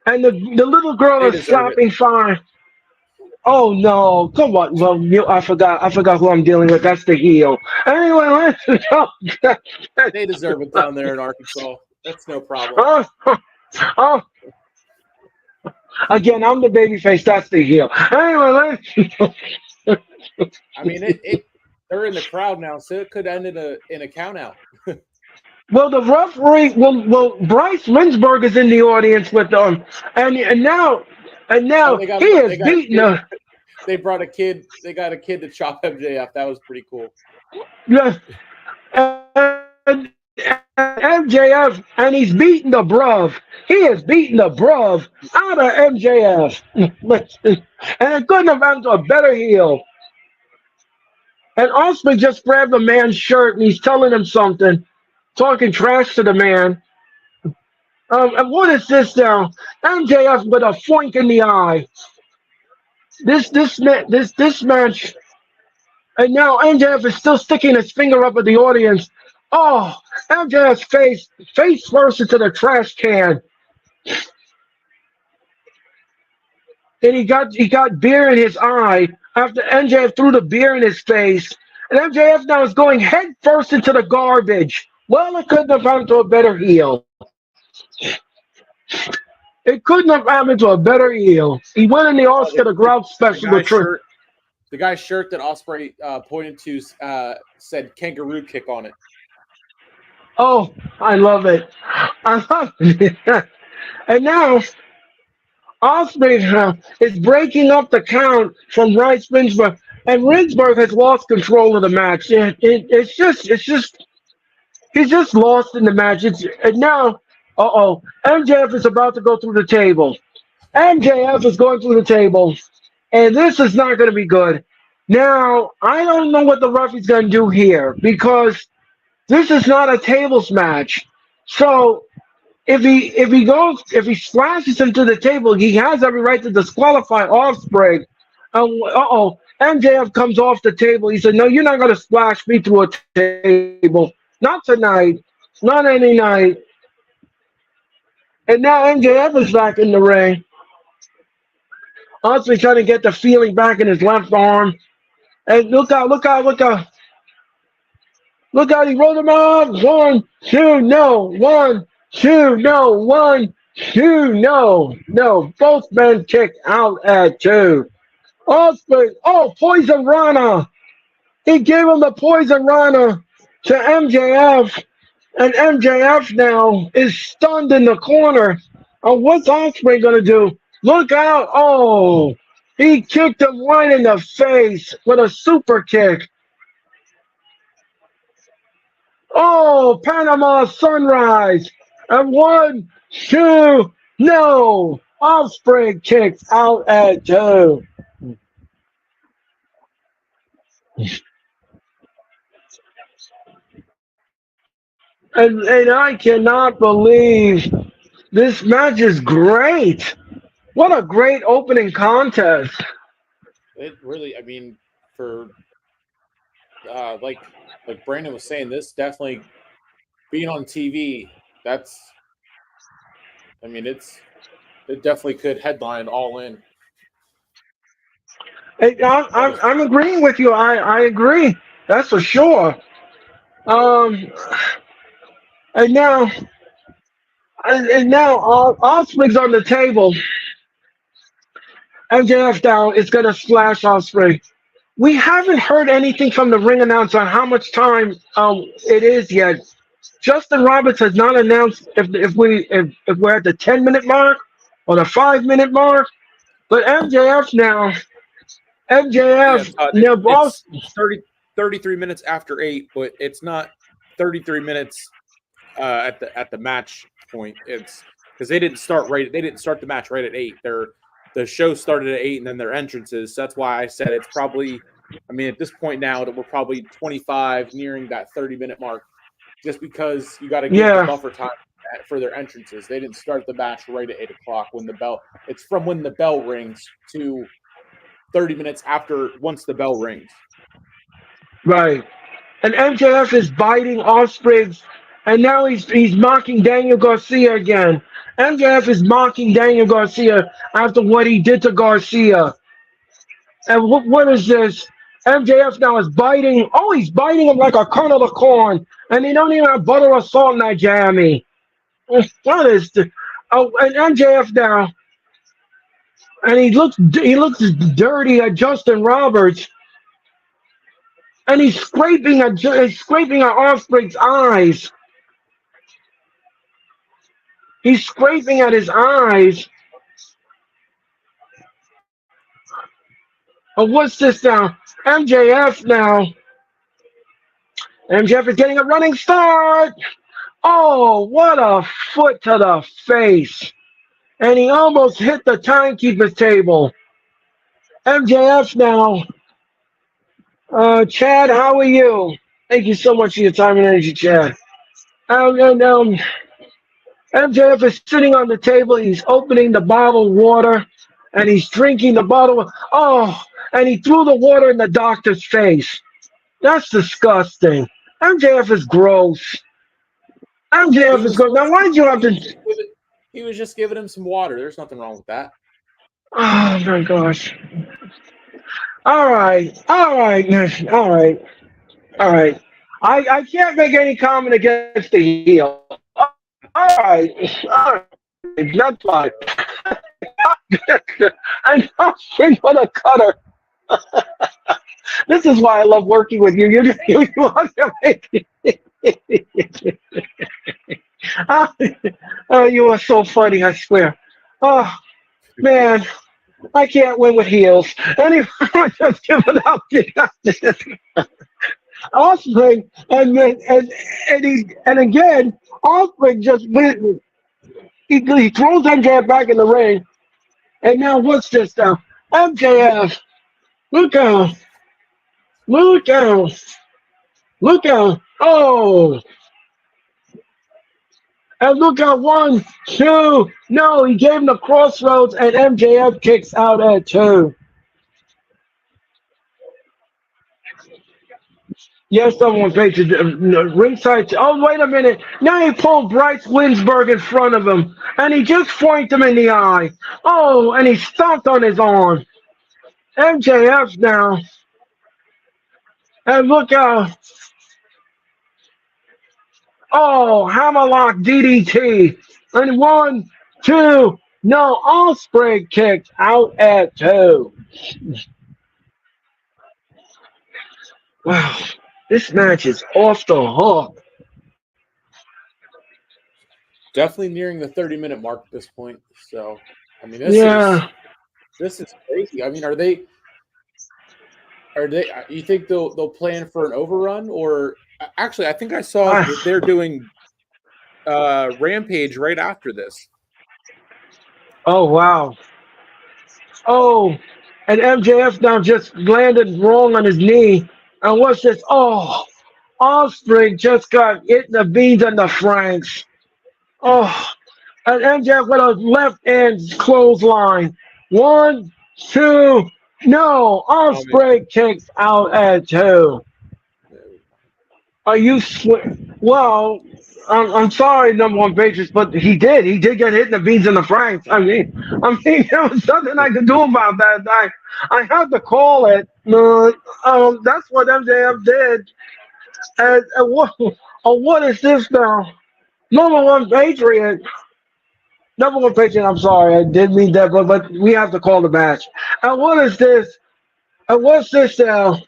And the little girl They is deserve it. slapping fire. Oh no! Come on. Well, I forgot who I'm dealing with. That's the heel. Anyway, let's go. They deserve it down there in Arkansas. That's no problem. Oh, oh, again, I'm the babyface. That's the heel. Anyway, I mean, they're in the crowd now, so it could end in a count out. well, the referee, Bryce Winsberg is in the audience with them, and now Oh, he is beating the. They brought a kid. They got a kid to chop MJF. That was pretty cool. Yes, and MJF, and he's beating the bruv. He is beating the bruv out of MJF, and it couldn't have happened to a better heel. And Osprey just grabbed the man's shirt and he's telling him something, talking trash to the man. And what is this now? MJF with a foink in the eye. This match, and now MJF is still sticking his finger up at the audience. Oh, MJF's face first into the trash can. And he got beer in his eye after MJF threw the beer in his face. And MJF now is going head first into the garbage. Well, it couldn't have happened to a better heel. It couldn't have happened to a better heel. He went in the Oscar the Grouch special. The guy's shirt that Osprey pointed to said "kangaroo kick" on it. Oh, I love it. I love it. And now Osprey is breaking up the count from Bryce Winsberg, and Winsberg has lost control of the match. It's just he's just lost in the match. And now, MJF is about to go through the table. MJF is going through the table, and this is not going to be good. Now, I don't know what the referee's going to do here because this is not a tables match. So if he splashes him to the table, he has every right to disqualify Osprey. MJF comes off the table. He said, "No, you're not going to splash me through a table. Not tonight. Not any night." And now MJF is back in the ring. Osprey trying to get the feeling back in his left arm. And look out. Look out, he rolled him out. 1, 2, no. 1, 2, no. 1, 2, no. No. Both men kick out at 2. Osprey, Poison Rana. He gave him the Poison Rana to MJF. And MJF now is stunned in the corner. What's Osprey going to do? Look out. Oh, he kicked him right in the face with a super kick. Oh, Panama Sunrise. And 1, 2, no. Osprey kicks out at 2. And I cannot believe this match is great. What a great opening contest. It really, I mean, for like Brandon was saying, this definitely being on TV. It definitely could headline All In. I'm agreeing with you. I agree. That's for sure. And now Osprey's on the table. MJF down is going to splash Osprey. We haven't heard anything from the ring announcer on how much time it is yet. Justin Roberts has not announced if we're at the 10-minute mark or the 5-minute mark. But MJF now, boss. 33 minutes after 8, but it's not 33 minutes at the match point. It's because they didn't start the match right at 8. The show started at 8 and then their entrances. So that's why I said it's probably, I mean, at this point now that we're probably 25, nearing that 30-minute mark. just because you got to give the Yeah. buffer time for their entrances. They didn't start the match right at 8 o'clock when the bell. It's from when the bell rings to 30 minutes after once the bell rings. Right. And MJF is biting Ospreay's, and now he's mocking Daniel Garcia again. MJF is mocking Daniel Garcia after what he did to Garcia. And what is this? MJF now is biting. Oh, he's biting him like a kernel of corn, and he don't even have butter or salt in that jammy. What is the? Oh, and MJF now, and he looks dirty at Justin Roberts, and he's scraping at Ospreay's eyes. He's scraping at his eyes. Oh, what's this now? MJF now. MJF is getting a running start. Oh, what a foot to the face. And he almost hit the timekeeper's table. MJF now. Chad, how are you? Thank you so much for your time and energy, Chad. MJF is sitting on the table. He's opening the bottled water, and he's drinking the bottle. Oh, and he threw the water in the doctor's face. That's disgusting. MJF is gross. MJF is gross. Now, why did you have to... He was just giving him some water. There's nothing wrong with that. Oh, my gosh. All right. I can't make any comment against the heel. All right. That's fine. I know you're gonna cutter. This is why I love working with you. You want to make Oh, you are so funny, I swear. Oh, man. I can't win with heels. Anyway, I just give it up. Ospreay, and again, Ospreay just went. He throws MJF back in the ring, and now what's this now? MJF, look out! Oh, and look out! 1, 2. No, he gave him the crossroads, and MJF kicks out at 2. Yes, someone paid to ringside. Oh, wait a minute. Now he pulled Bryce Winsberg in front of him, and he just pointed him in the eye. Oh, and he stomped on his arm. MJF now. And look out. Oh, hammerlock DDT. And 1, 2. No, Ospreay kicked out at 2. Wow. This match is off the hook. Definitely nearing the 30-minute mark at this point. So, I mean, this is crazy. I mean, are they? You think they'll plan for an overrun, or actually, I think I saw that they're doing Rampage right after this. Oh wow. Oh, and MJF now just landed wrong on his knee. And what's this? Oh, Ospreay just got hit in the beans and the Franks. Oh, and MJF with a left hand clothesline. 1, 2. No, Ospreay kicks out at 2. Are you well? I'm sorry, number one Patriots, but he did get hit in the beans and the Franks. I mean, there was nothing I could do about that. I had to call it. That's what MJF did. And what is this now? Number one Patriot. I'm sorry, I didn't mean that, but we have to call the match. And what is this? And what's this now?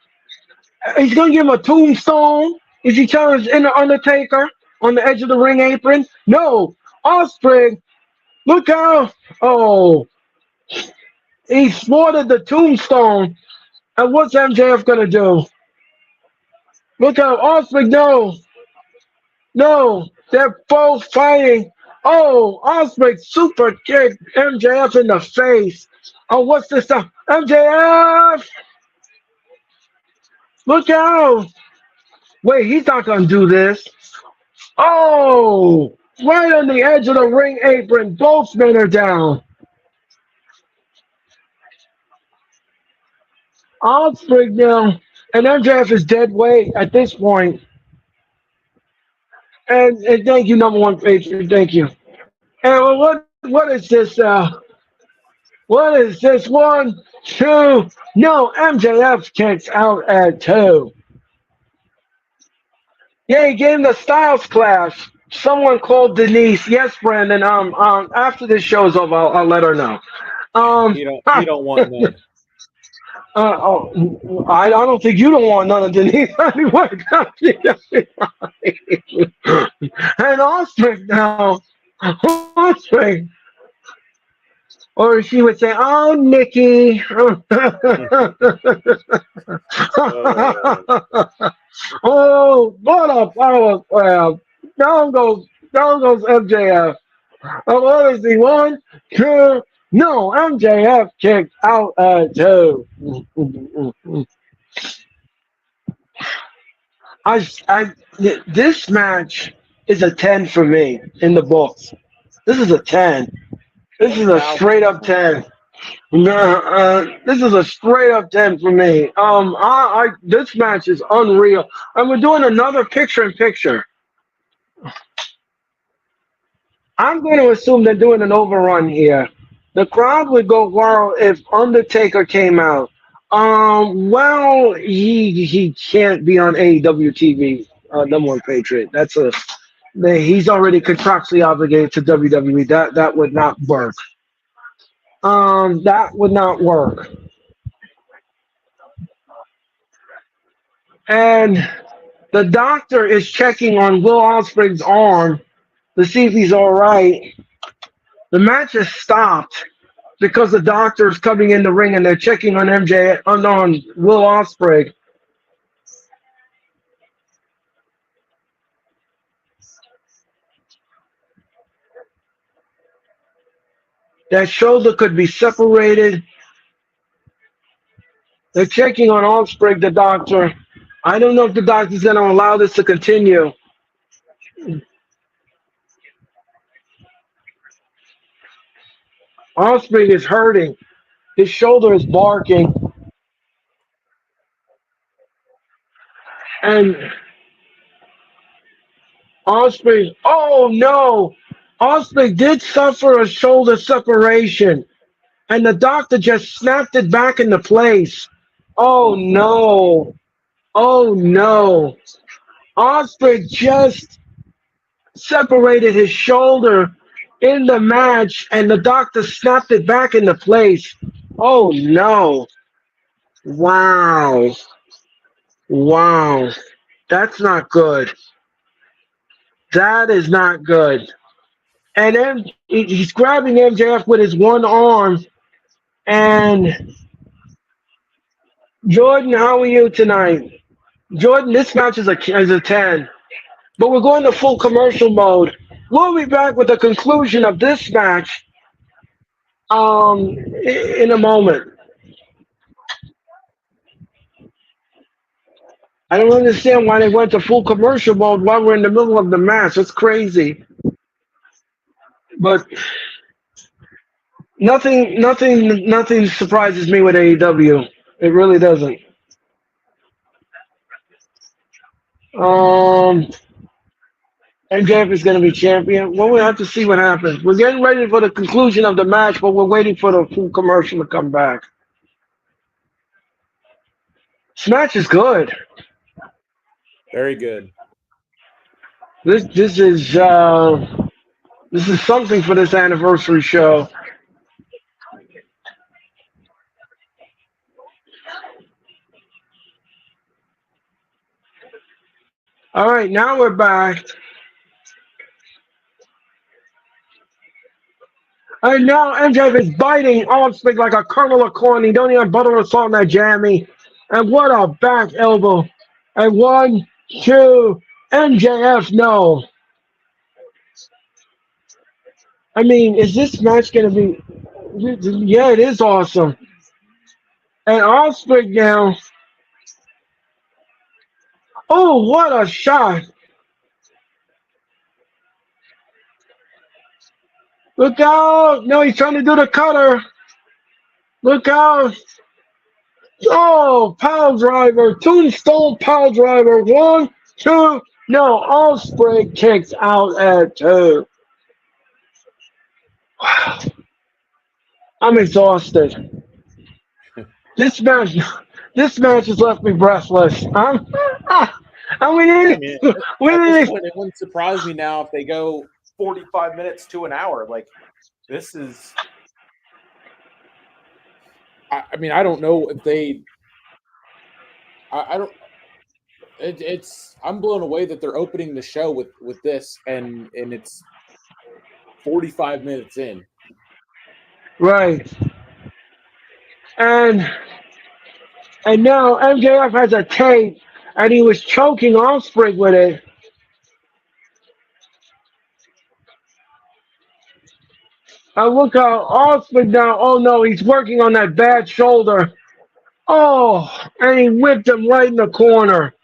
He's gonna give him a tombstone. Is he challenged in the Undertaker on the edge of the ring apron? No, Ospreay. Look out! Oh, he thwarted the tombstone. And what's MJF gonna do? Look out, Ospreay! No, they're both fighting. Oh, Ospreay super kick MJF in the face. Oh, what's this stuff? MJF! Look out! Wait, he's not gonna do this. Oh, right on the edge of the ring apron. Both men are down. Osprey now, and MJF is dead weight at this point. And thank you, number one patron. Thank you. And what is this? What is this? One, two. No, MJF kicks out at two. Yeah, he gave him the Styles Clash. Someone called Denise. Yes, Brandon. After this show's over, I'll let her know. You don't want none. I don't think you don't want none of Denise. And Osprey now, Osprey, or she would say, "Oh, Nikki." Oh, what a power grab! Down goes MJF. What is he? One, two. No, MJF kicked out at two. This match is a 10 for me in the books. This is a 10. This is a straight up 10. This is a straight up 10 for me. This match is unreal. And we're doing another picture in picture. I'm going to assume they're doing an overrun here. The crowd would go wild if Undertaker came out. Well, he can't be on AEW TV. Number one Patriot. He's already contractually obligated to WWE. That would not work. That would not work. And the doctor is checking on Will Ospreay's arm to see if he's all right. The match has stopped because the doctor's coming in the ring and they're checking on on Will Ospreay. That shoulder could be separated. They're checking on Ospreay, the doctor. I don't know if the doctor's going to allow this to continue. Ospreay is hurting. His shoulder is barking. And Ospreay, oh no! Ospreay did suffer a shoulder separation. And the doctor just snapped it back into place. Oh no! Oh no! Ospreay just separated his shoulder in the match, and the doctor snapped it back into place. Oh no! Wow! Wow! That's not good. That is not good. And then he's grabbing MJF with his one arm. And Jordan, how are you tonight? Jordan, this match is a 10. But we're going to full commercial mode. We'll be back with the conclusion of this match in a moment. I don't understand why they went to full commercial mode while we're in the middle of the match. It's crazy. But nothing surprises me with AEW. It really doesn't. MJF is going to be champion. Well, we'll have to see what happens. We're getting ready for the conclusion of the match, but we're waiting for the full commercial to come back. This match is good. Very good. This is something for this anniversary show. All right, now we're back. And now MJF is biting Ospreay like a kernel of corn. He don't even butter or salt in that jammy. And what a back elbow. And 1, 2, MJF, no. I mean, is this match going to be... Yeah, it is awesome. And Ospreay now... Oh, what a shot. Look out! No, he's trying to do the cutter. Look out! Oh, power driver, tombstone power driver. 1, 2. No, Osprey kicks out at 2. I'm exhausted. This match, this match has left me breathless. And I mean, we at this need, point, it wouldn't surprise me now if they go 45 minutes to an hour. Like, this is. I mean, I don't know if they. I don't. It's. I'm blown away that they're opening the show with this, and it's 45 minutes in. right. And now MJF has a tape, and he was choking Osprey with it. And look how Osprey now. Oh no, he's working on that bad shoulder. Oh, and he whipped him right in the corner.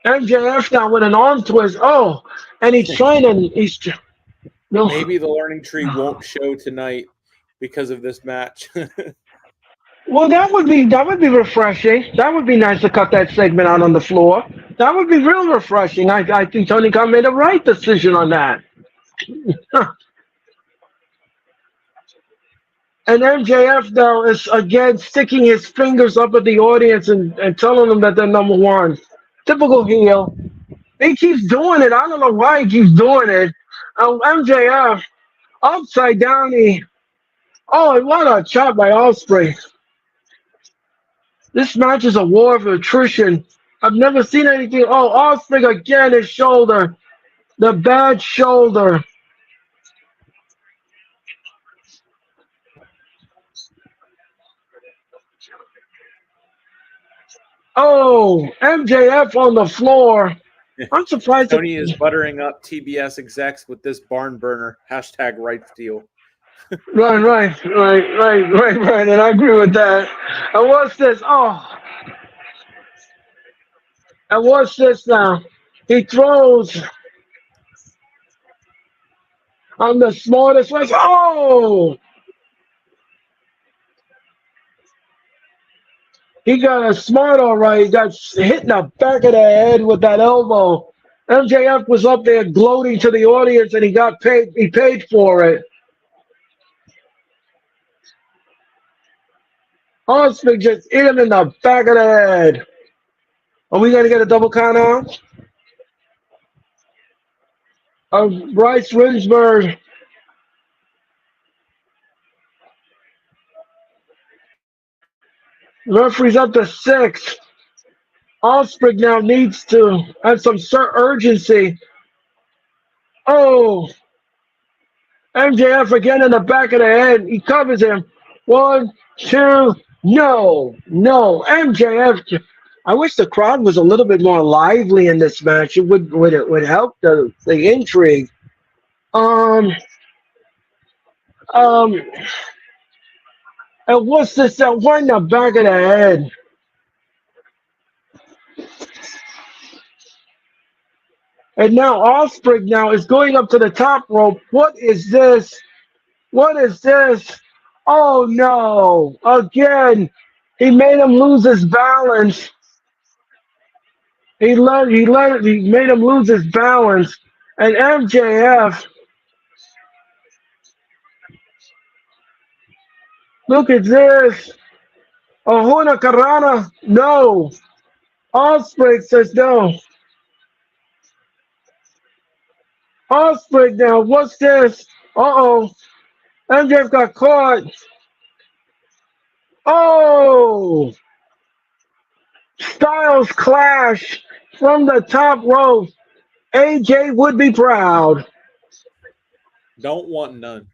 MJF now with an arm twist. Oh, and he's trying to. No. Maybe the learning tree won't show tonight because of this match. Well, that would be refreshing. That would be nice to cut that segment out on the floor. That would be real refreshing. I think Tony Khan made a right decision on that. And MJF now is again sticking his fingers up at the audience and telling them that they're number one. Typical heel. He keeps doing it. I don't know why he keeps doing it. MJF upside down. Oh, what a chop by Osprey. This match is a war of attrition. I've never seen anything. Oh, Osprey again, his shoulder. The bad shoulder. Oh, MJF on the floor. I'm surprised. Tony is buttering up TBS execs with this barn burner. # right deal. Right. And I agree with that. And what's this? Oh. And what's this now? He throws on the smartest way. Oh! He got a smart all right. He got hit in the back of the head with that elbow. MJF was up there gloating to the audience, and he got paid. He paid for it. Osprey just hit him in the back of the head. Are we gonna get a double count out? Bryce Rinsberg. Referee's up to 6. Osprey now needs to have some urgency. Oh, MJF again in the back of the head. He covers him. 1, 2. No. MJF. I wish the crowd was a little bit more lively in this match. It would help the intrigue. And what's this? One in the back of the head. And now Osprey now is going up to the top rope. What is this? Oh no! Again, he made him lose his balance. He made him lose his balance. And MJF. Look at this. Ahuna Karana. No. Osprey says no. Osprey now. What's this? Uh-oh. MJF got caught. Oh. Styles clash from the top rope. AJ would be proud. Don't want none.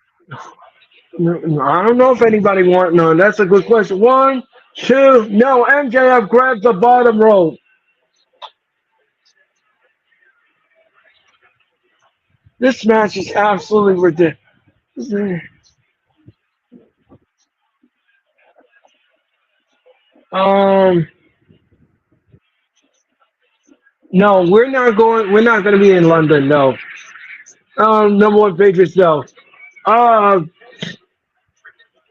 I don't know if anybody wants none. That's a good question. 1, 2. No, MJF grabs the bottom rope. This match is absolutely ridiculous. Um, no, we're not going. We're not going to be in London. No. Number one Patriots. No. Uh,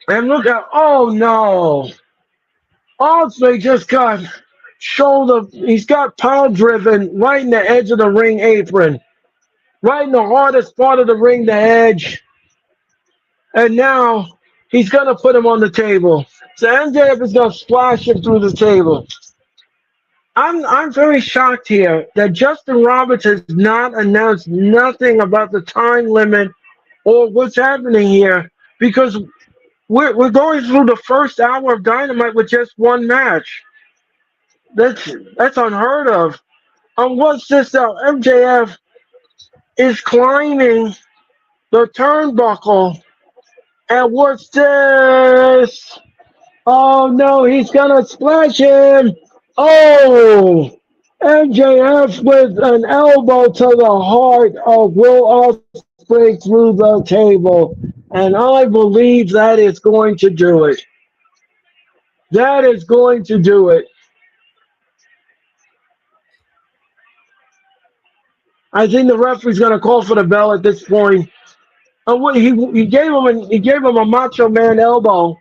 and look at. Oh no. Osprey just got shoulder. He's got power driven right in the edge of the ring apron, right in the hardest part of the ring, the edge. And now he's gonna put him on the table. So MJF is gonna splash him through the table. I'm very shocked here that Justin Roberts has not announced nothing about the time limit or what's happening here because we're going through the first hour of Dynamite with just one match. That's unheard of. What's this now? MJF is climbing the turnbuckle, and what's this? Oh no, he's gonna splash him. Oh, MJF with an elbow to the heart of Will Ospreay through the table. And I believe that is going to do it. That is going to do it. I think the referee's going to call for the bell at this point. He gave him a Macho Man elbow.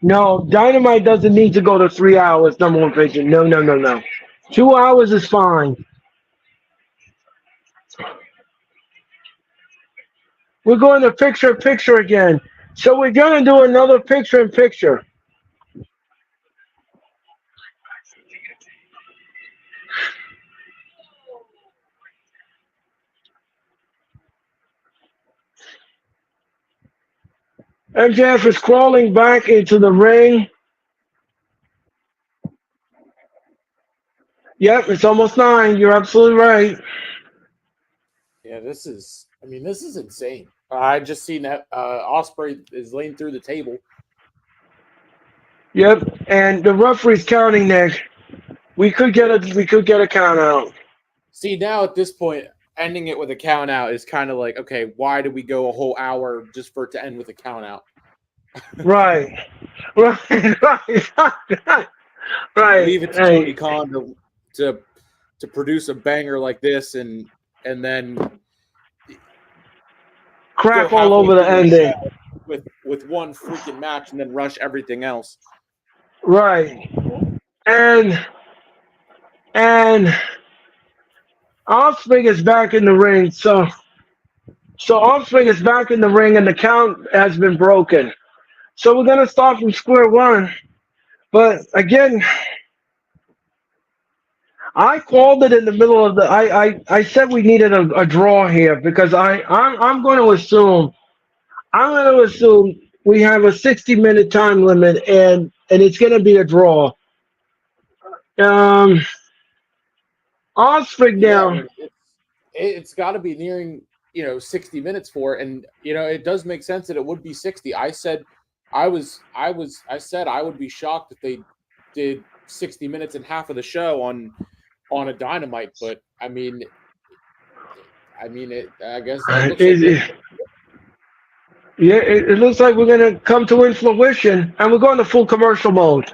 No, Dynamite doesn't need to go to 3 hours, number one patient. No. 2 hours is fine. We're going to picture again. So we're going to do another picture. MJF is crawling back into the ring. Yep, it's almost 9. You're absolutely right. Yeah, this is insane. I just seen that Osprey is laying through the table. Yep, and the referee's counting, Nick. We could get a count out. See, now at this point, ending it with a count out is kind of like, okay, why did we go a whole hour just for it to end with a count out? Right. Leave it to Tony Khan to produce a banger like this and then crap all over the ending with one freaking match and then rush everything else. Right. And Offspring is back in the ring. So Offspring is back in the ring and the count has been broken. So we're gonna start from square one. But again, I called it in the middle of the. I said we needed a draw here because I'm going to assume we have a 60-minute time limit and it's going to be a draw. Osprey down. It's got to be nearing 60 minutes for it, and it does make sense that it would be 60. I said I would be shocked if they did 60 minutes and half of the show on a Dynamite, but I mean, I guess that looks it looks like we're going to come to fruition, and we're going to full commercial mode.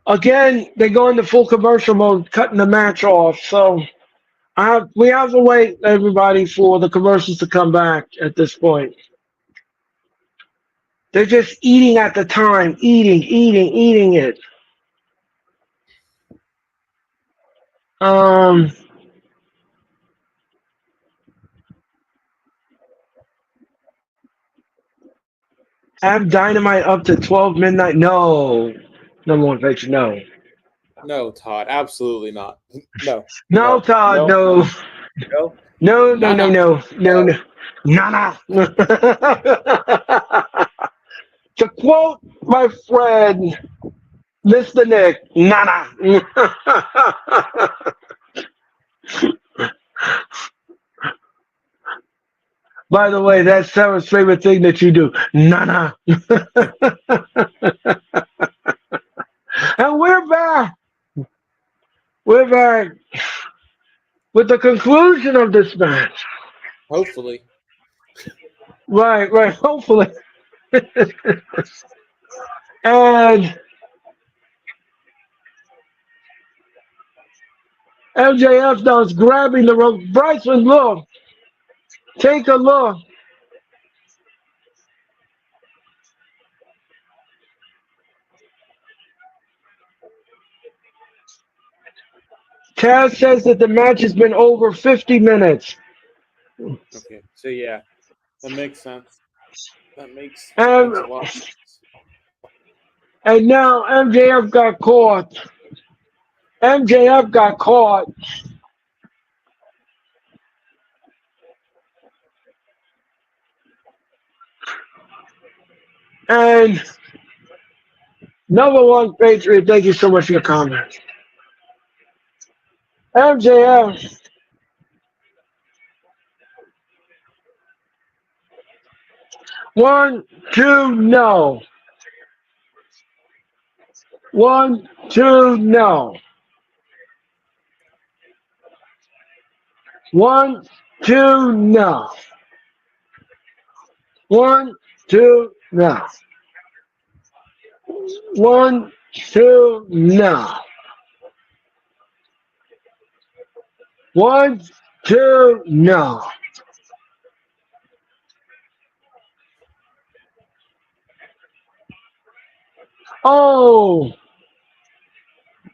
Again, they go into full commercial mode, cutting the match off. So we have to wait, everybody, for the commercials to come back at this point. They're just eating at the time, eating it. Have Dynamite up to 12 midnight? No. Number one picture, no. No, Todd, absolutely not. No. No, Todd, no. No. To quote my friend, Mr. Nick, nana. By the way, that's Sarah's favorite thing that you do. Nana. And we're back. We're back with the conclusion of this match. Hopefully. Right, hopefully. And MJF now is grabbing the rope. Bryson, look. Take a look. Taz says that the match has been over 50 minutes. Okay. So yeah, that makes sense. That makes And, a lot of sense. and now MJF got caught. MJF got caught. And number one, Patriot, thank you so much for your comment. MJF. One, two, no. 1, 2, no. 1, 2, no. 1, 2, no. 1, 2, no. 1, 2, no. Oh.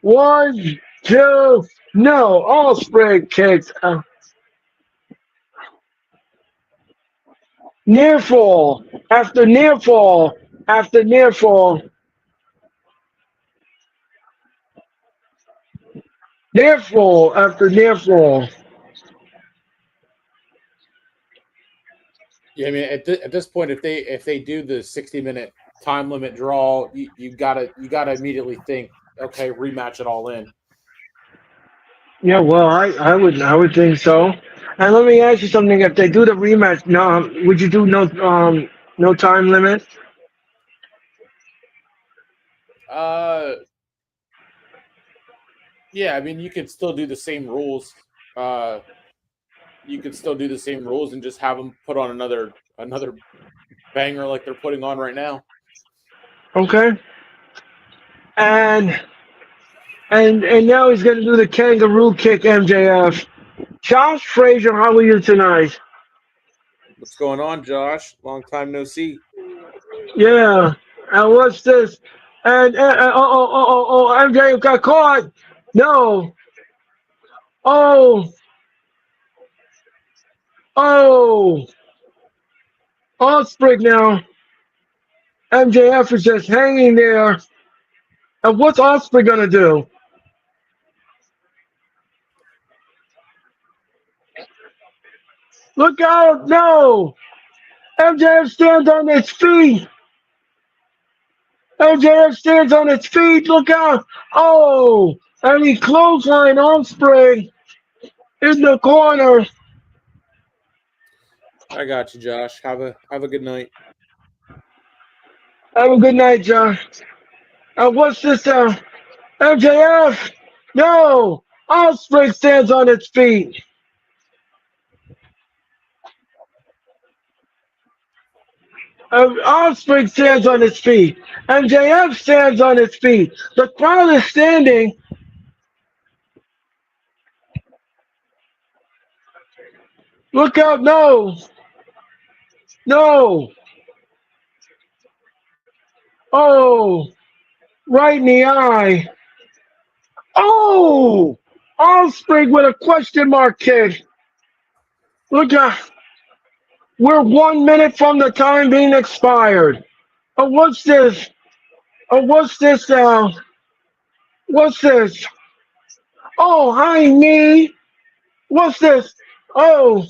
1, 2, no. All spring kicks. Near fall. After near fall. After near fall. Near fall. After near fall. Yeah, I mean, at this point, if they do the 60-minute time limit draw, you gotta immediately think, okay, rematch it all in. Yeah, well, I would think so. And let me ask you something: if they do the rematch, no, would you do no time limit? Yeah, I mean, you could still do the same rules. You could still do the same rules and just have them put on another banger like they're putting on right now. Okay. And now he's gonna do the kangaroo kick, MJF. Josh Frazier, how are you tonight? What's going on, Josh? Long time no see. Yeah. And what's this? And MJF got caught. No. Oh. Osprey now. MJF is just hanging there. And what's Osprey gonna do? Look out! No! MJF stands on its feet. MJF stands on its feet. Look out! Oh! And he clothesline Osprey in the corner. I got you, Josh. Have a good night. Have a good night, John. What's this? MJF? No! Osprey stands on its feet. Osprey stands on its feet. MJF stands on its feet. The crowd is standing. Look out, no! No! Oh! Right in the eye. Oh! Osprey with a question mark kick. Look out. We're 1 minute from the time being expired. Oh, what's this? Oh, what's this now? What's this? Oh, hi, me. What's this? Oh,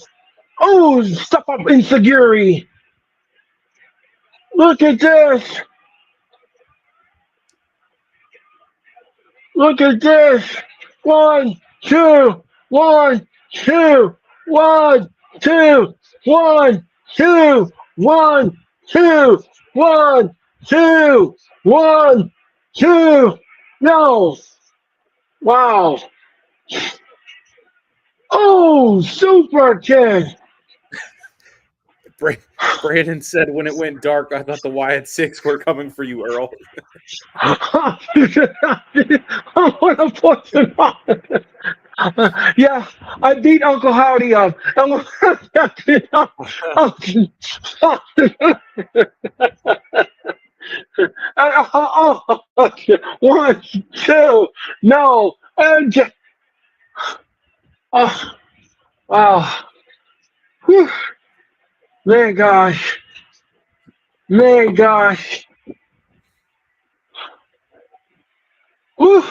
step up insecurity. Look at this. Look at this. 1, 2, 1, 2, 1, 2, 1, two, one, two, one, two, one, two. No. Wow. Oh, super kick. Brandon said when it went dark, I thought the Wyatt 6 were coming for you, Earl. I want to put it on. Yeah, I beat Uncle Howdy up. One, two, no, and oh, wow. Whew. Man, gosh. Man, gosh. Whew.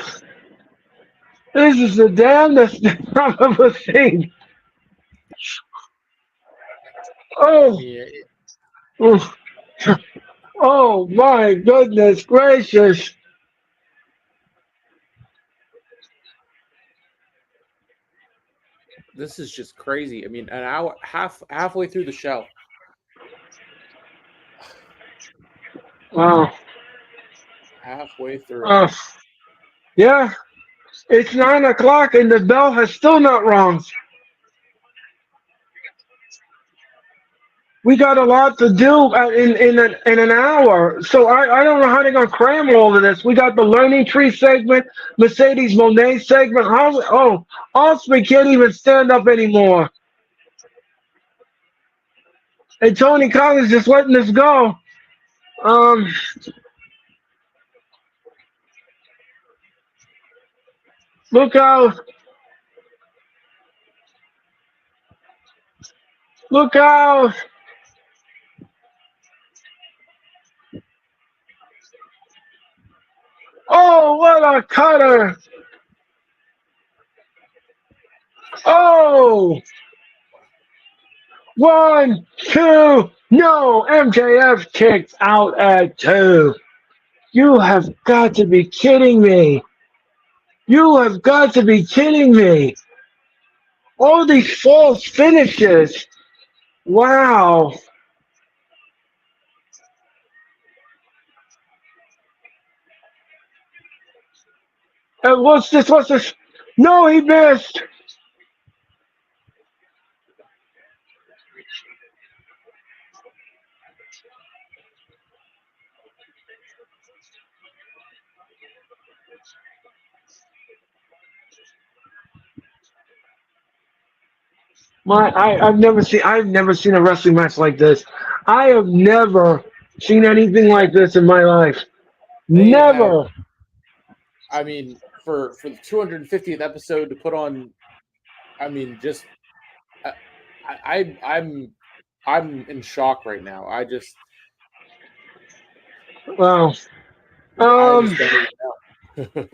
This is the damnedest I've ever seen. Oh, Yeah, oh, oh my goodness gracious. this is just crazy. I mean, an hour, halfway through the show. Wow. Halfway through. Yeah, it's 9 o'clock and the bell has still not rung. We got a lot to do in an hour, so I don't know how they're gonna cram all of this. We got the learning tree segment, Mercedes Monet segment. Osprey can't even stand up anymore, and Tony Khan is just letting this go. Um, look out! Look out! Oh, what a cutter! Oh, one, two. No, MJF kicks out at 2. You have got to be kidding me. You have got to be kidding me. All these false finishes. Wow. And what's this? What's this? No, he missed. I've never seen a wrestling match like this. I have never seen anything like this in my life. They have, Never. I mean, for the 250th episode to put on, I mean, just I'm in shock right now. I just Wow. don't even know.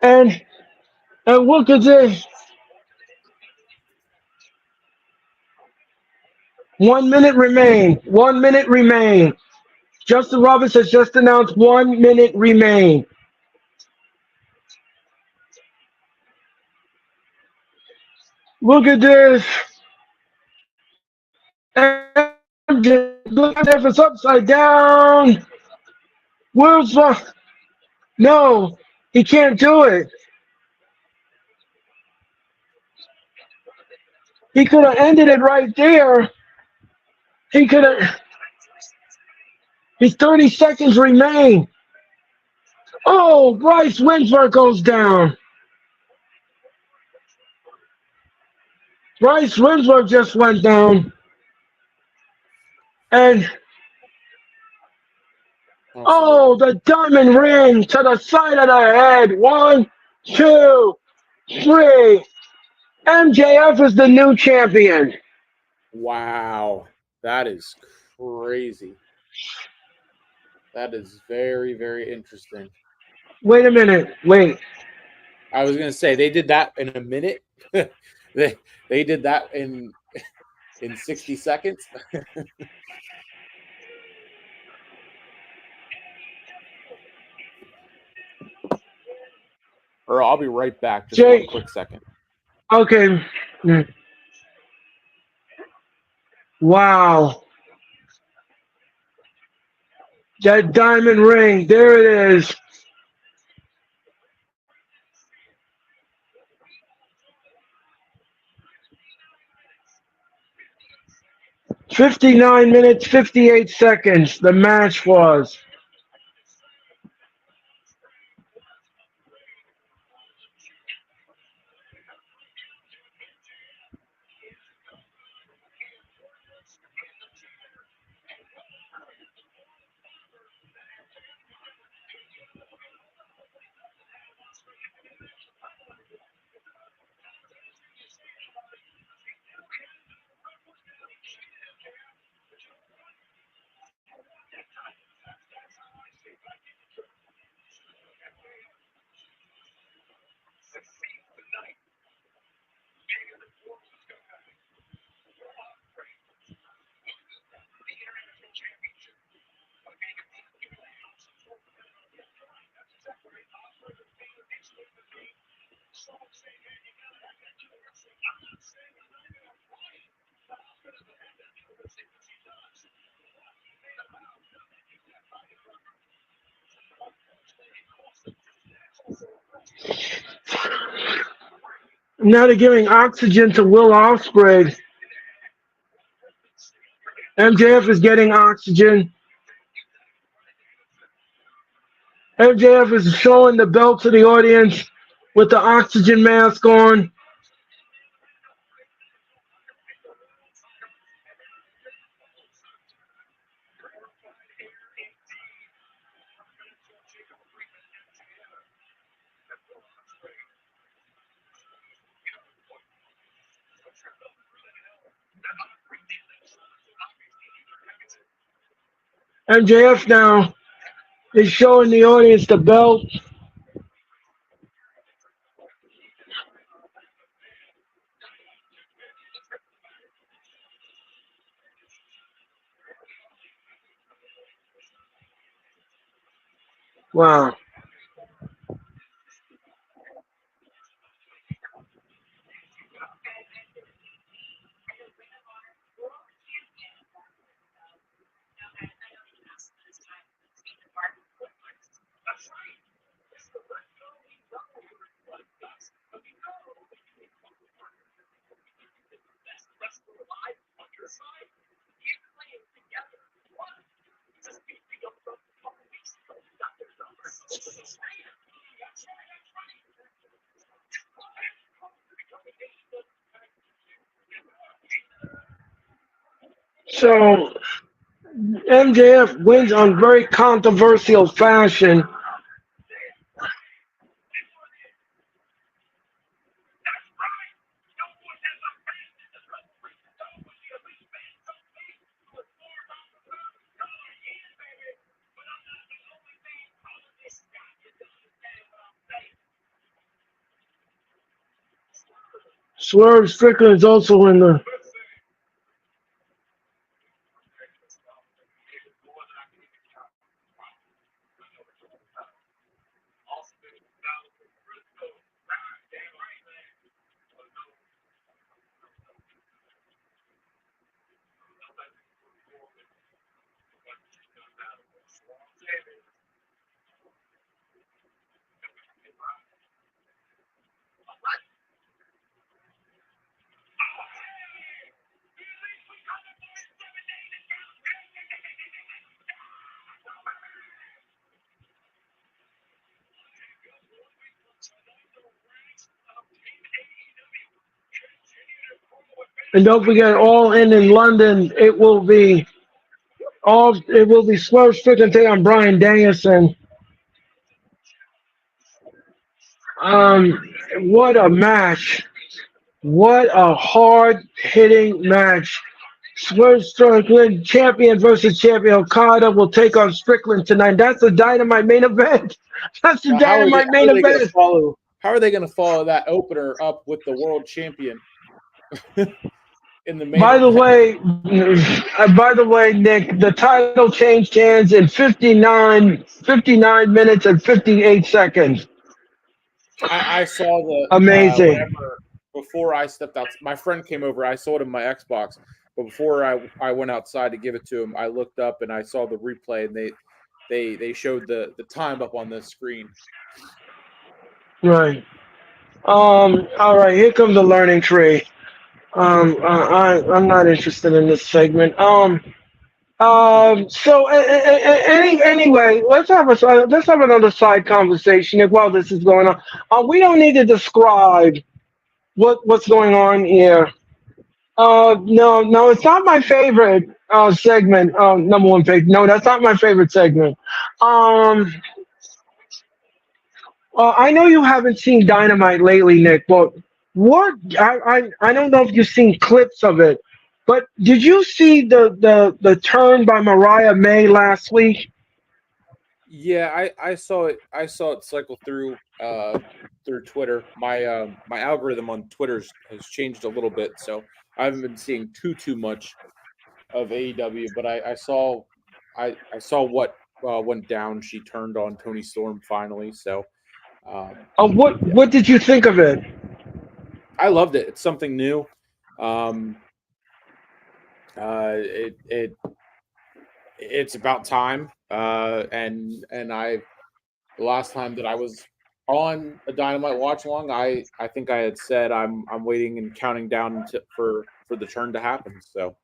and and look at this. 1 minute remain. 1 minute remain. Justin Roberts has just announced 1 minute remain. Look at this. Look at if it's upside down. Where's the? No, he can't do it. He could have ended it right there. He could have. His 30 seconds remain. Oh, Bryce Winslow goes down. Bryce Winslow just went down. And oh, the diamond ring to the side of the head. 1, 2, 3. MJF is the new champion. Wow, that is crazy. That is very, very interesting. Wait a minute. Wait. I was gonna say they did that in a minute. they did that in 60 seconds. Or I'll be right back. Just Jay, one quick second. okay. Wow. That diamond ring. There it is. "59 minutes, 58 seconds." The match was. Now they're giving oxygen to Will Ospreay. MJF is getting oxygen. MJF is showing the belt to the audience with the oxygen mask on. MJF now is showing the audience the belt. Wow. So MJF wins on very controversial fashion. Swerve Strickland is also in the. And don't forget, All In London. It will be Swerve Strickland taking on Bryan Danielson. What a match! What a hard hitting match! Swerve Strickland, champion versus champion Okada, will take on Strickland tonight. That's a Dynamite main event. That's the Dynamite main event. How are they going to follow that opener up with the world champion in the main By the event? way, Nick, the title changed hands in 59 minutes and 58 seconds. I saw the Amazing. before I stepped out. My friend came over. I saw it in my Xbox. But before I went outside to give it to him, I looked up and I saw the replay, and they showed the time up on the screen. Right. All right. Here comes the learning tree. I'm not interested in this segment. So anyway, let's have another side conversation while this is going on. We don't need to describe what's going on here. No, it's not my favorite segment. Number one favorite. No, that's not my favorite segment. Um, I know you haven't seen Dynamite lately, Nick, but I don't know if you've seen clips of it, but did you see the turn by Mariah May last week? Yeah, I saw it. I saw it cycle through through Twitter. My algorithm on Twitter has changed a little bit, so I haven't been seeing too much of AEW. But I saw what went down. She turned on Tony Storm finally. So yeah, What did you think of it? I loved it. It's something new. Um, it's about time. And the last time that I was on a Dynamite watch along, I think I had said I'm waiting and counting down for the turn to happen. So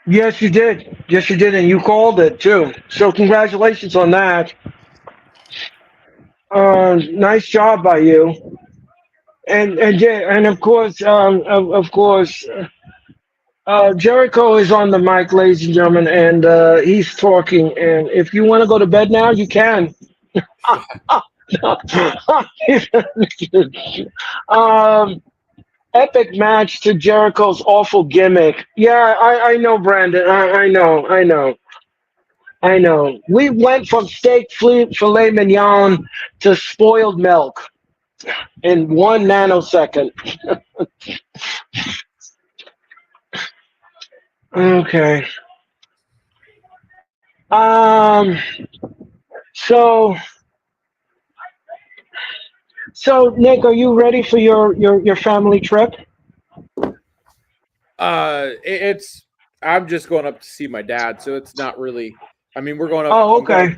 Yes, you did. Yes, you did, and you called it too. So congratulations on that. Nice job by you. And yeah, and of course, of course, Jericho is on the mic, ladies and gentlemen, and he's talking. And if you want to go to bed now, you can. um, Epic match to Jericho's awful gimmick. Yeah, I know, Brandon. I know. We went from steak filet mignon to spoiled milk in 1 nanosecond. Okay. Um. So, Nick, are you ready for your family trip? it's I'm just going up to see my dad, so it's not really. I mean, we're going up. Oh, I'm okay.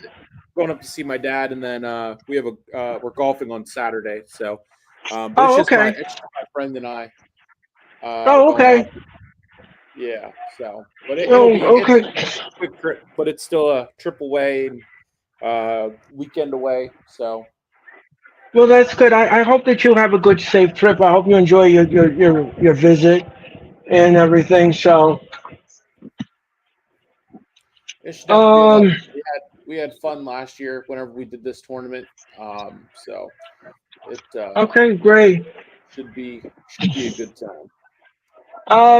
going up to see my dad, and then we have we're golfing on Saturday. So, but Oh, okay. it's just my friend and I Oh, going okay. up. Yeah. So, but Oh, it's okay. a quick trip, but it's still a trip away and weekend away. So Well, that's good. I hope that you have a good, safe trip. I hope you enjoy your visit and everything. So, it should definitely be a lot. um, We had fun last year whenever we did this tournament. So it okay, great. should be a good time.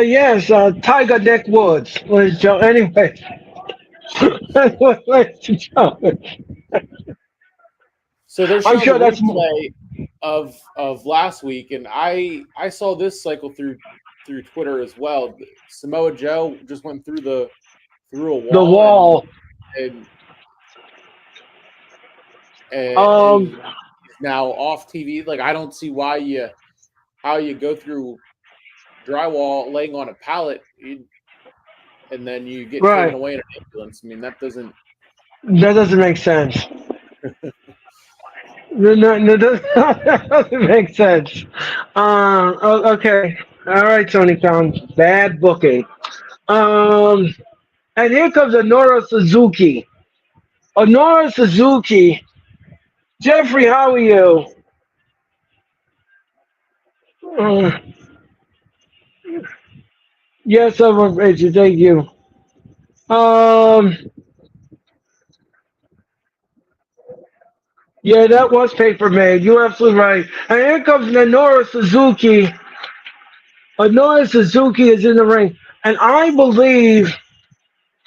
Yes, Tiger Nick Woods. Anyway, ladies and gentlemen, So they're I'm showing the sure that's replay of last week, and I saw this cycle through Twitter as well. Samoa Joe just went through a the wall wall. and Um, he's now off TV. Like I don't see how you go through drywall laying on a pallet and then you get taken right. away in an ambulance. I mean That doesn't make sense. No, that doesn't make sense. Okay. All right, Tony Khan. Bad booking. Um, and here comes Honora Suzuki. Honora Suzuki. Jeffrey, how are you? Uh, yes, I'm Rachel. Thank you. Um, yeah, that was paper made. You're absolutely right. And here comes Honora Suzuki. Honora Suzuki is in the ring, and I believe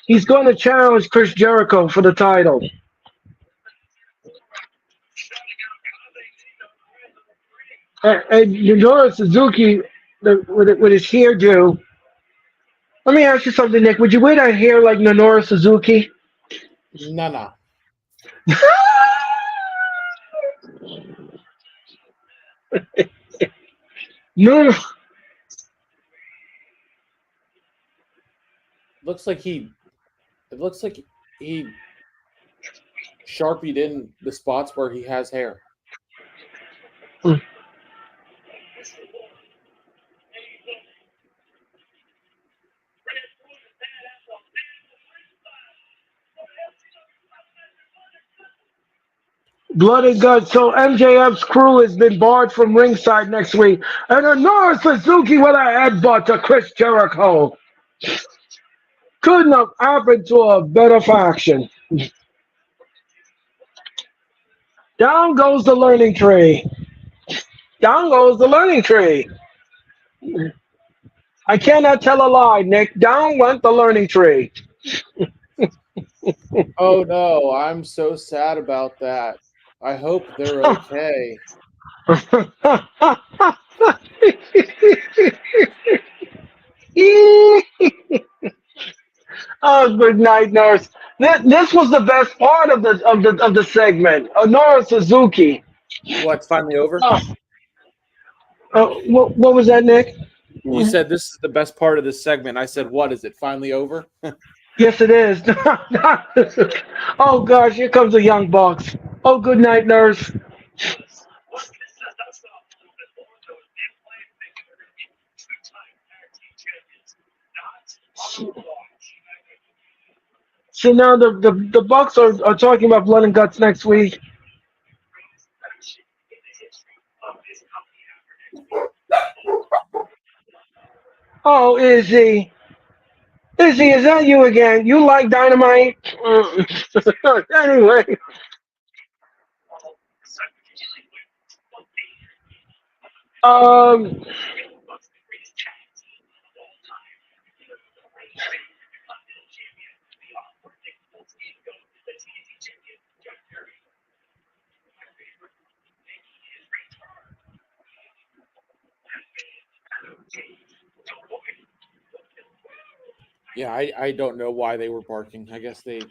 he's going to challenge Chris Jericho for the title. And Minoru Suzuki, with his hairdo. Let me ask you something, Nick. Would you wear that hair like Minoru Suzuki? no. No. looks like he sharpied in the spots where he has hair. Blood and guts. So MJF's crew has been barred from ringside next week. And Honora Suzuki with a headbutt to Chris Jericho. Couldn't have happened to a better faction. Down goes the learning tree. Down goes the learning tree. I cannot tell a lie, Nick. Down went the learning tree. Oh no, I'm so sad about that. I hope they're okay. Oh, good night, nurse. This was the best part of the segment. Honora Suzuki. What's finally over? What was that, Nick? You said this is the best part of this segment. I said, what is it finally over? Yes, it is. Oh gosh, here comes the Young Bucks. Oh, good night, nurse. So now the Bucks are talking about blood and guts next week. Oh, Izzy. Izzy, is that you again? You like Dynamite? Anyway. Um, Yeah, I don't know why they were barking. I guess they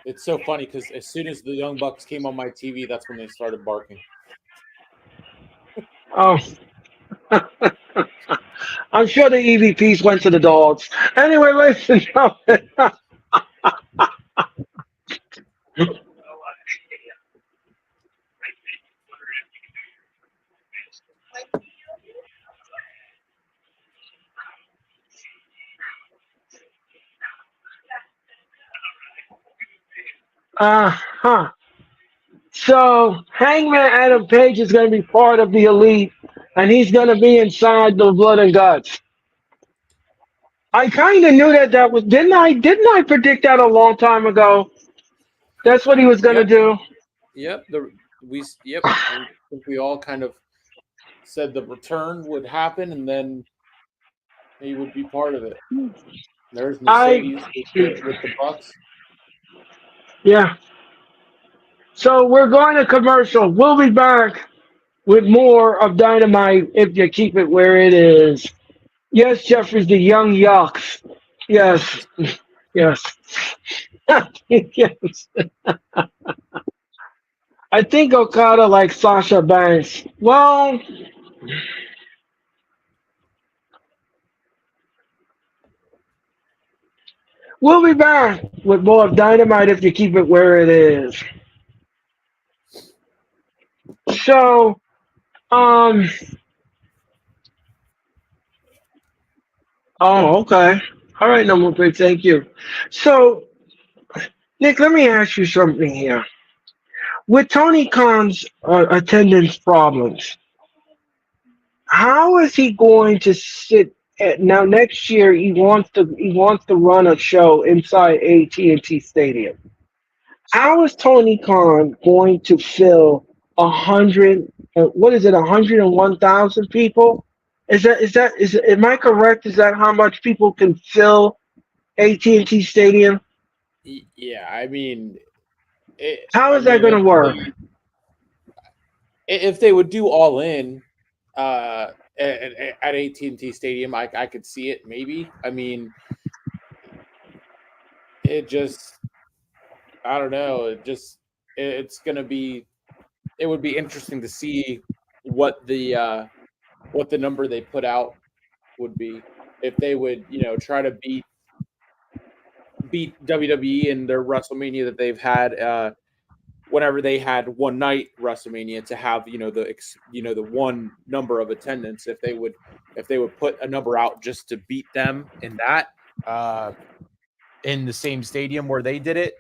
it's so funny because as soon as the Young Bucks came on my TV, that's when they started barking. oh. I'm sure the EVPs went to the dogs. Anyway, ladies and gentlemen. Uh-huh. So Hangman Adam Page is going to be part of the Elite, and he's going to be inside the Blood and Guts. I kind of knew that was didn't I predict that a long time ago? That's what he was going to do. Yep. I think we all kind of said the return would happen, and then he would be part of it. There's Mercedes with the Bucks. Yeah. So we're going to commercial. We'll be back with more of Dynamite if you keep it where it is. Yes, Jeffrey's the Young Yucks. Yes. Yes. Yes. I think Okada likes Sasha Banks. Well, we'll be back with more of Dynamite if you keep it where it is. So, oh, okay. All right, number three, thank you. So, Nick, let me ask you something here. With Tony Khan's attendance problems, how is he going to sit now next year he wants to run a show inside AT&T Stadium. How is Tony Khan going to fill 101,000 people? Am I correct? Is that how much people can fill AT&T Stadium? Yeah, I mean, how is that going to work? If they would do all in at AT&T Stadium, I could see it maybe. I mean, it just, I don't know. It's going to be, it would be interesting to see what the number they put out would be if they would, try to beat beat WWE in their WrestleMania that they've had whenever they had one night WrestleMania to have the one number of attendance. If they would put a number out just to beat them in that in the same stadium where they did it,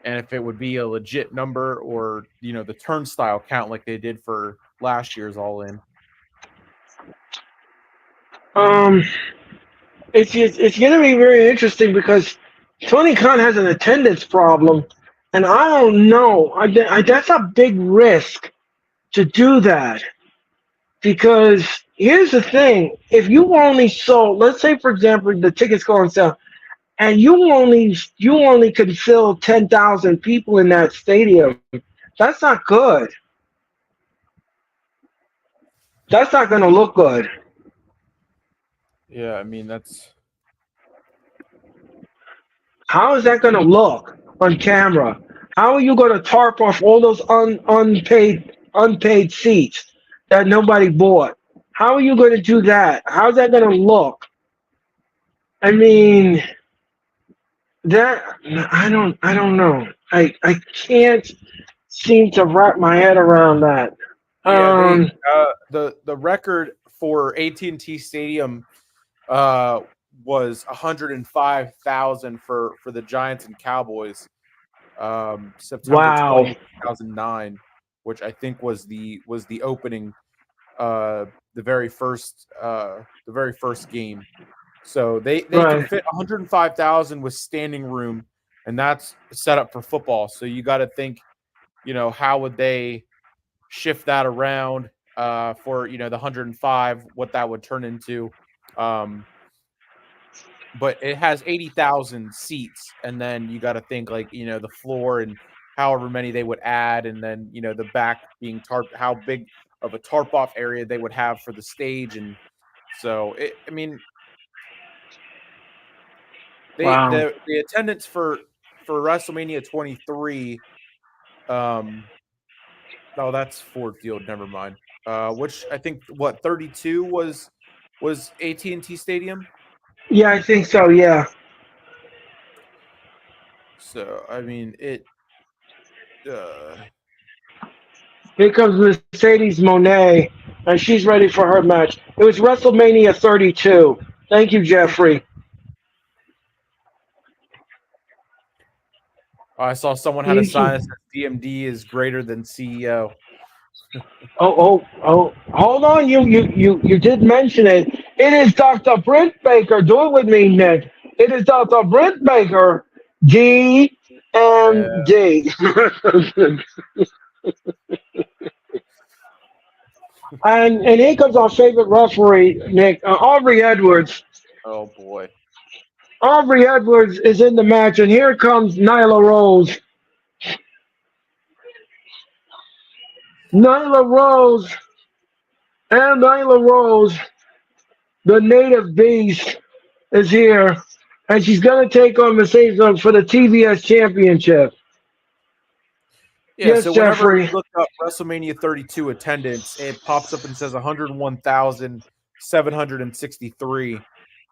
and if it would be a legit number or the turnstile count like they did for last year's All In. It's going to be very interesting because Tony Khan has an attendance problem, and I don't know. That's a big risk to do that because here's the thing: if you only sold, let's say for example, the tickets go on sale, and you only can fill 10,000 people in that stadium, that's not good. That's not going to look good. Yeah, I mean that's. How is that going to look on camera? How are you going to tarp off all those unpaid seats that nobody bought? How are you going to do that? How's that going to look? I mean, that I don't know. I can't seem to wrap my head around that. Yeah, the record for AT&T Stadium was 105,000 for the Giants and Cowboys September 20th, 2009, which I think was the opening the very first game. So they can fit 105,000 with standing room, and that's set up for football. So you got to think, how would they shift that around for the 105, what that would turn into. But it has 80,000 seats, and then you got to think the floor and however many they would add, and then the back being tarp, how big of a tarp off area they would have for the stage, and so the attendance for WrestleMania 23. Oh, that's Ford Field. Never mind. Which I think 32 was AT&T Stadium. Yeah, I think so. Yeah. So I mean it. Here comes Mercedes Moné, and she's ready for her match. It was WrestleMania 32. Thank you, Jeffrey. I saw someone had a sign that says DMD is greater than CEO. Oh! Hold on, you did mention it. It is Dr. Britt Baker. Do it with me, Nick. It is Dr. Britt Baker, DMD. and here comes our favorite referee, Nick, Aubrey Edwards. Oh boy. Aubrey Edwards is in the match, and here comes Nyla Rose. Nyla Rose, the native beast, is here, and she's going to take on Mercedes for the TBS Championship. Yeah, yes, so Jeffrey. Whenever you look up WrestleMania 32 attendance, it pops up and says 101,763,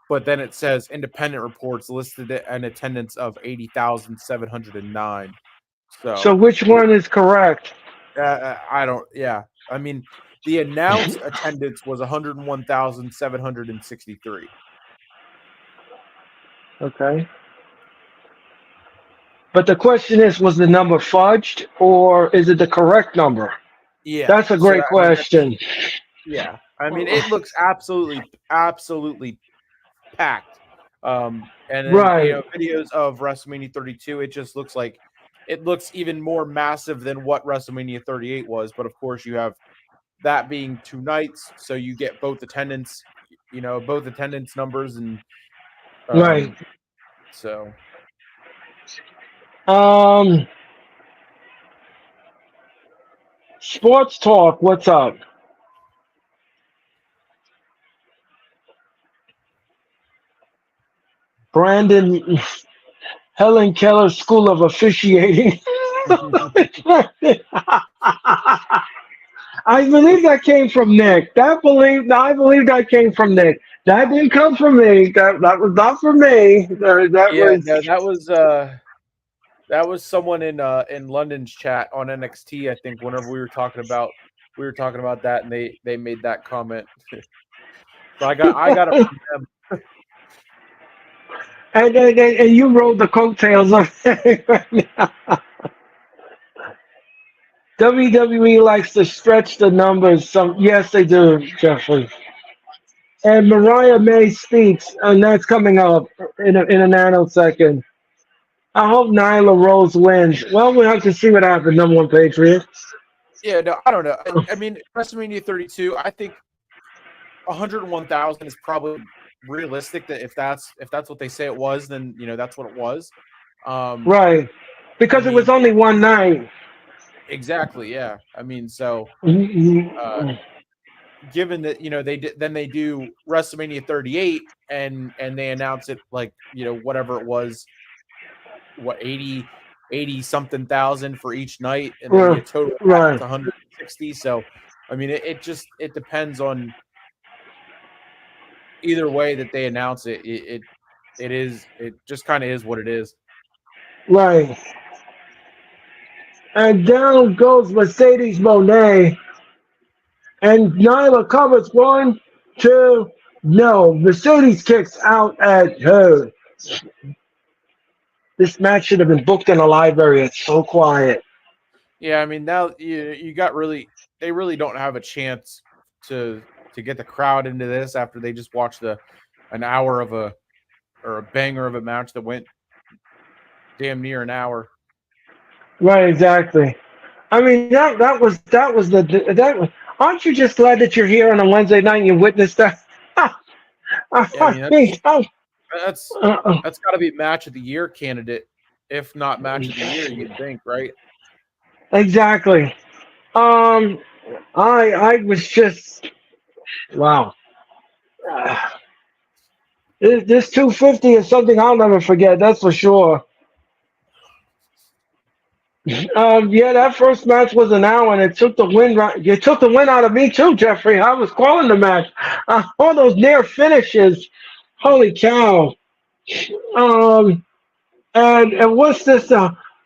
but then it says independent reports listed an attendance of 80,709. So which one is correct? I don't. Yeah, I mean, the announced attendance was 101,763. Okay. But the question is, was the number fudged, or is it the correct number? Yeah, that's a great question. I mean, it looks absolutely packed. And then, videos of WrestleMania 32, it just looks like it looks even more massive than what WrestleMania 38 was. But of course, you have that being 2 nights, so you get both attendance numbers, and right. So, Sports Talk, what's up? Brandon, Helen Keller School of Officiating. I believe that came from Nick. I believe that came from Nick. That didn't come from me. That was not from me. That Yeah, was no, that was someone in London's chat on NXT. I think whenever we were talking about that, and they made that comment. So I got it from them. and you rode the coattails of it. WWE likes to stretch the numbers. Yes, they do, Jeffrey. And Mariah May speaks, and that's coming up in a nanosecond. I hope Nyla Rose wins. Well, we have to see what happens. Number one Patriot. Yeah, no, I don't know. I mean, WrestleMania 32. I think 101,000 is probably realistic. That if that's what they say it was, then that's what it was. Right. Because it mean, was only one night. Exactly. Yeah. I mean, so given that they do WrestleMania 38 and they announce it like whatever it was, what 80 something thousand for each night, and then you total right. to 160. So I mean, it depends on either way that they announce it. It just kind of is what it is. Right. And down goes Mercedes Moné. And Nyla covers 1, 2. No. Mercedes kicks out at her. This match should have been booked in a library. It's so quiet. Yeah, I mean, now you got they really don't have a chance to get the crowd into this after they just watched an hour of a banger of a match that went damn near an hour. Right, exactly. I mean, that was aren't you just glad that you're here on a Wednesday night and you witnessed that? Yeah, I mean, that's got to be match of the year candidate, if not match of the year. You'd think, right? Exactly. I was just wow. This 250 is something I'll never forget. That's for sure. Yeah, that first match was an hour, and it took the win. It took the win out of me too, Jeffrey. I was calling the match. All those near finishes. Holy cow! And what's this?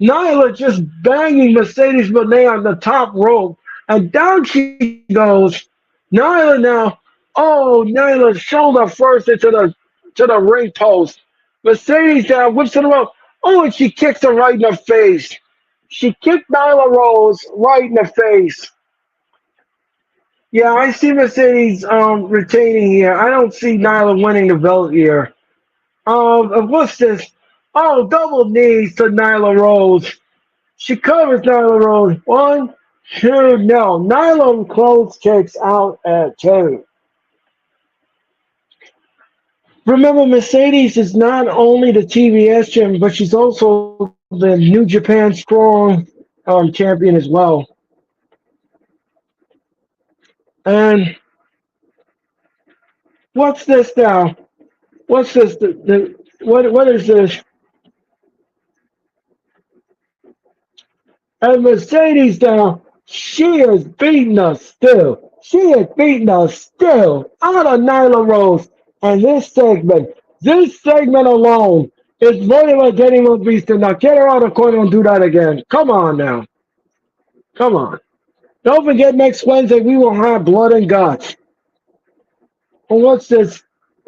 Nyla just banging Mercedes Moné on the top rope, and down she goes. Nyla now. Oh, Nyla shoulder first into the ring post. Mercedes down, whips to the rope. Oh, and she kicks her right in the face. She kicked Nyla Rose right in the face. Yeah, I see Mercedes retaining here. I don't see Nyla winning the belt here. What's this? Oh, double knees to Nyla Rose. She covers Nyla Rose. 1, 2, no. Nyla close kicks out at 2. Remember, Mercedes is not only the TBS champion, but she's also the New Japan Strong champion as well. And what's this now? What's this? What is this? And Mercedes now, she is beating us still. She is beating us still out of Nyla Rose. And this segment alone is really like getting a beast. Now get her out of the corner and do that again. Come on now. Come on. Don't forget next Wednesday we will have blood and guts. And what's this?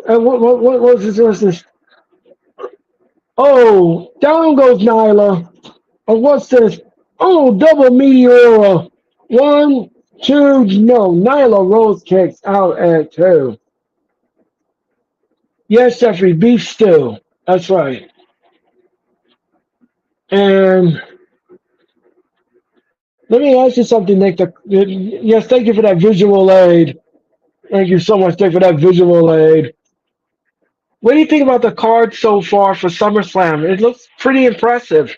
And what's this? What's this? Oh, down goes Nyla. And what's this? Oh, double meteora. 1, 2, no. Nyla Rose kicks out at 2. Yes, Jeffrey, beef stew. That's right. And let me ask you something, Nick. Yes, thank you for that visual aid. Thank you so much, Nick, for that visual aid. What do you think about the card so far for SummerSlam? It looks pretty impressive.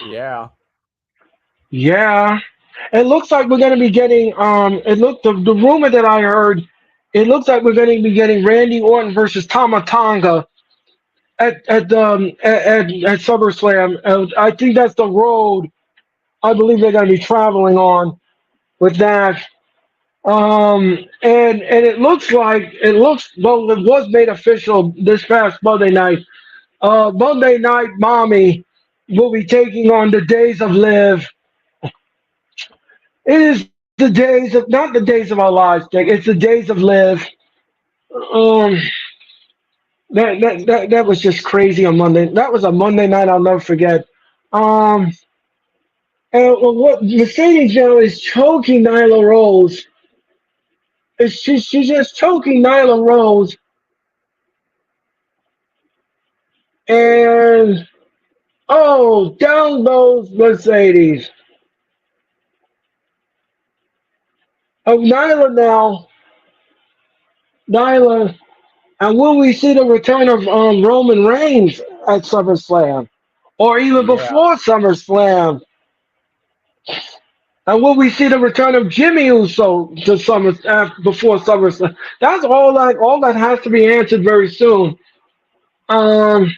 Yeah. Yeah. It looks like we're going to be getting the rumor that I heard, it looks like we're going to be getting Randy Orton versus Tama Tonga at SummerSlam. I think that's the road I believe they're going to be traveling on. with that. And it was made official this past Monday night. Monday Night Mommy will be taking on the Days of Live. It is the days of not the days of our lives, Dick. It's the days of Live. Um, that was just crazy on Monday. That was a Monday night I'll never forget. Um, and what Mercedes now is choking Nyla Rose. She's just choking Nyla Rose, and oh, down goes Mercedes. Oh, Nyla, and will we see the return of Roman Reigns at SummerSlam, or even Yeah. before SummerSlam? And will we see the return of Jimmy Uso to before SummerSlam? That's all. All that has to be answered very soon. Um,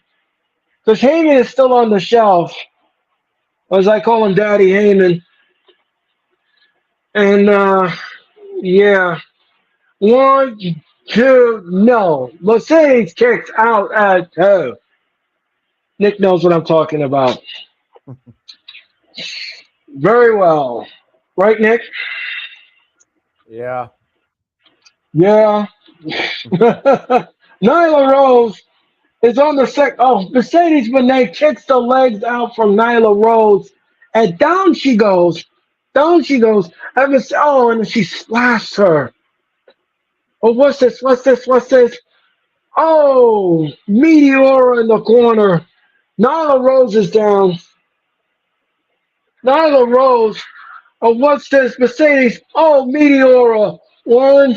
because Heyman is still on the shelf, as I call him, Daddy Heyman. And yeah, one, two, no. Mercedes kicks out at two. Nick knows what I'm talking about. Very well. Right, Nick? Yeah. Yeah. Nyla Rose is on the second. Oh, Mercedes Moné kicks the legs out from Nyla Rose. And down she goes. Down she goes. And she splashed her. Oh, what's this? What's this? What's this? Oh, Meteora in the corner. Nyla Rose is down. Nyla Rose. Oh, what's this? Mercedes. Oh, Meteora. One,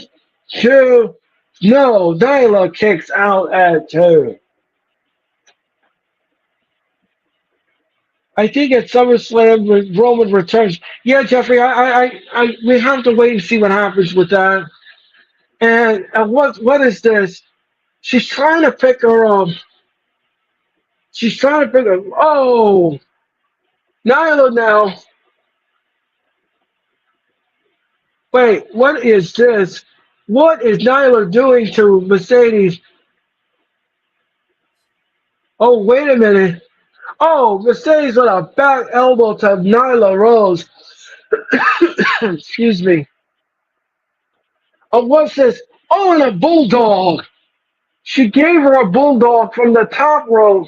two. No, Nyla kicks out at two. I think at SummerSlam, Roman returns. Yeah, Jeffrey, we have to wait and see what happens with that. And what is this? She's trying to pick her up. She's trying to pick her. Oh, Nyla now. Wait, what is this? What is Nyla doing to Mercedes? Oh, wait a minute. Oh, Mercedes with a back elbow to Nyla Rose. Excuse me. Oh, what's this? Oh, and a bulldog. She gave her a bulldog from the top rope.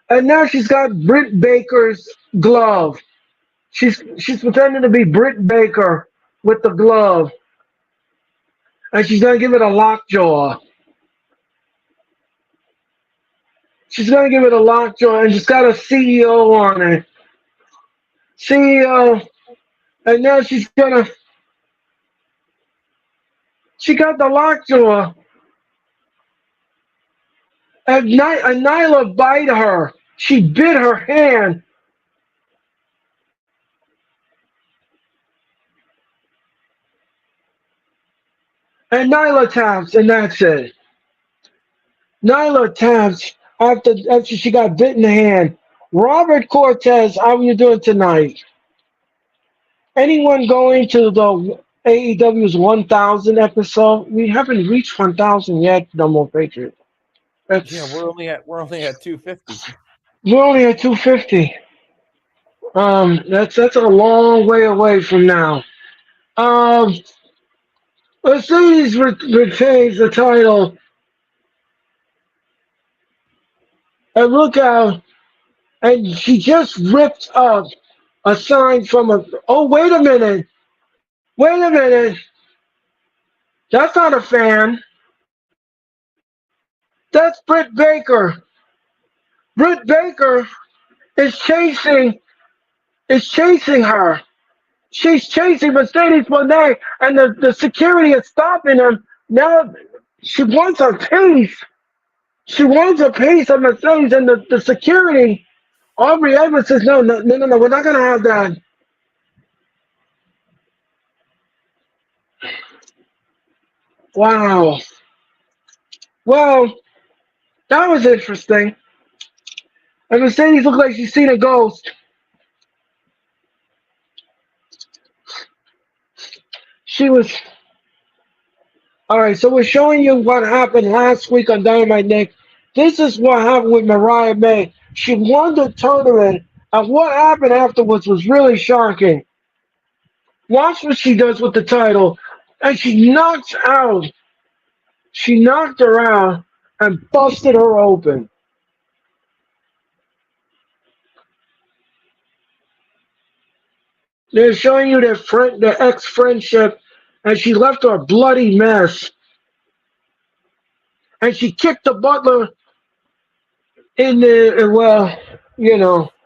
And now she's got Britt Baker's glove. She's pretending to be Britt Baker with the glove. And she's gonna give it a lockjaw. She's gonna give it a lockjaw, and she's got a CEO on it. CEO, and now she got the lockjaw, and Nyla bit her. She bit her hand. And Nyla taps, and that's it. Nyla taps after she got bit in the hand. Robert Cortez, how are you doing tonight? Anyone going to the AEW's 1000 episode? We haven't reached 1000 yet, No More Patriot. Yeah, we're only at 250. We're only at 250. That's a long way away from now. Mercedes retains the title. And look out. And she just ripped up a sign from a. Oh, wait a minute. Wait a minute. That's not a fan. That's Britt Baker. Britt Baker is chasing her. She's chasing Mercedes Moné, and the security is stopping him. Now she wants a piece. She wants a piece of Mercedes, and the security. Aubrey Edwards says, no, we're not going to have that. Wow. Well, that was interesting. And Mercedes looked like she's seen a ghost. she was all right. So we're showing you what happened last week on Dynamite, Nick. This is what happened with Mariah May. She won the tournament, and what happened afterwards was really shocking. Watch what she does with the title, and she knocks out. She knocked her out and busted her open. They're showing you their ex friendship, and she left her a bloody mess. And she kicked the butler in the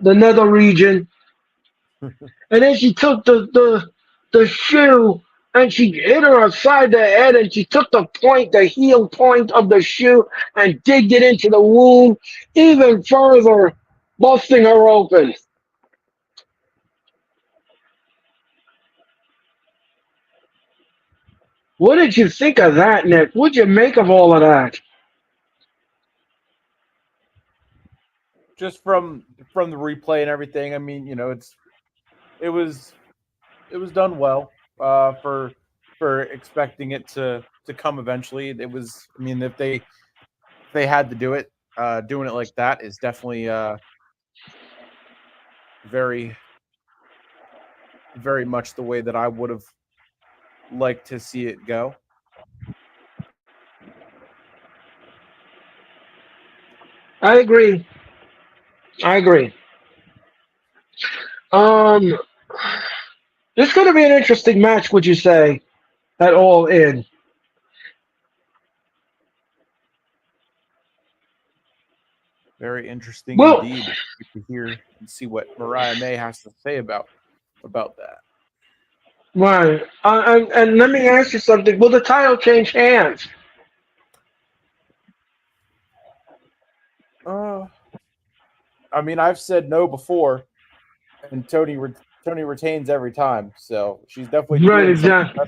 the nether region, and then she took the shoe and she hit her upside the head, and she took the heel point of the shoe, and digged it into the wound even further, busting her open. What did you think of that, Nick? What'd you make of all of that? Just from the replay and everything. I mean, it was done well for expecting it to come eventually. It was. I mean, if they had to do it, doing it like that is definitely very very much the way that I would have liked to see it go. I agree. I agree. Um, this is going to be an interesting match, would you say, at All In? Very interesting Well, indeed to hear and see what Mariah May has to say about that. right. And let me ask you something. Will the title change hands? I mean, I've said no before, and Tony retains every time. So she's definitely Right, doing exactly.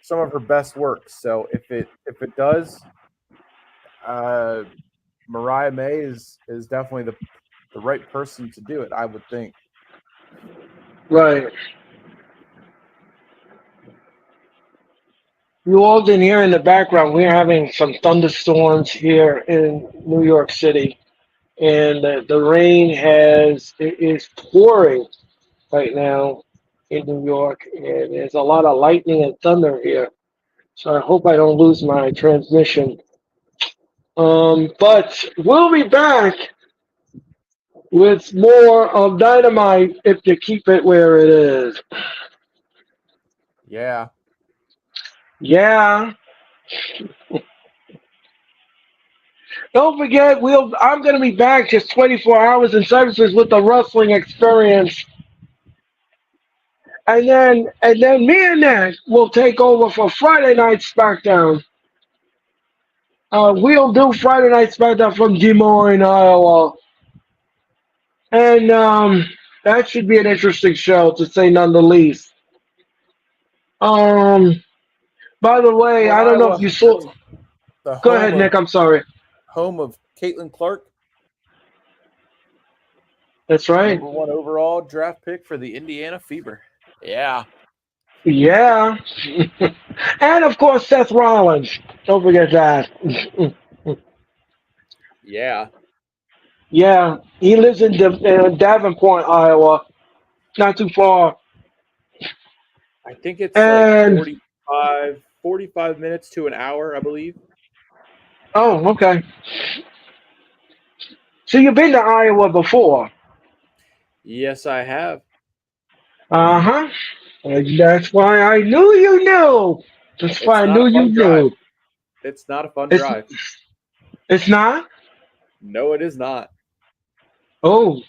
some of her best work. So if it does, Mariah May is definitely the right person to do it, I would think. Right. You all can hear in the background, we're having some thunderstorms here in New York City, and the rain is pouring right now in New York, and there's a lot of lightning and thunder here. So I hope I don't lose my transmission. But we'll be back with more of Dynamite if you keep it where it is. Yeah. Yeah. Don't forget, I'm going to be back just 24 hours in services with the wrestling experience. And then me and Ned will take over for Friday Night SmackDown. We'll do Friday Night SmackDown from Des Moines, Iowa. And that should be an interesting show, to say none the least. Um, by the way, Well, in I don't know if Iowa, you saw. the Go ahead, Nick. I'm sorry. home of Caitlin Clark, That's right. #1 overall draft pick for the Indiana Fever. Yeah. Yeah. And of course, Seth Rollins. Don't forget that. Yeah. Yeah, he lives in Davenport, Iowa, not too far. I think it's like And 45 minutes to an hour, I believe. oh, okay. So you've been to Iowa before? Yes, I have. Uh huh. That's why I knew you knew. That's why It's I not knew a you fun drive. knew. It's not a fun It's drive. it's not. No, it is not. Oh,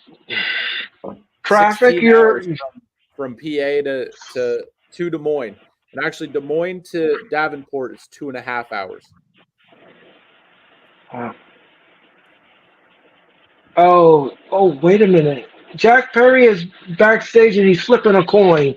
traffic. 16 You're. hours from PA to Des Moines. And actually, Des Moines to Davenport is 2.5 hours. Oh, wait a minute. Jack Perry is backstage and he's flipping a coin.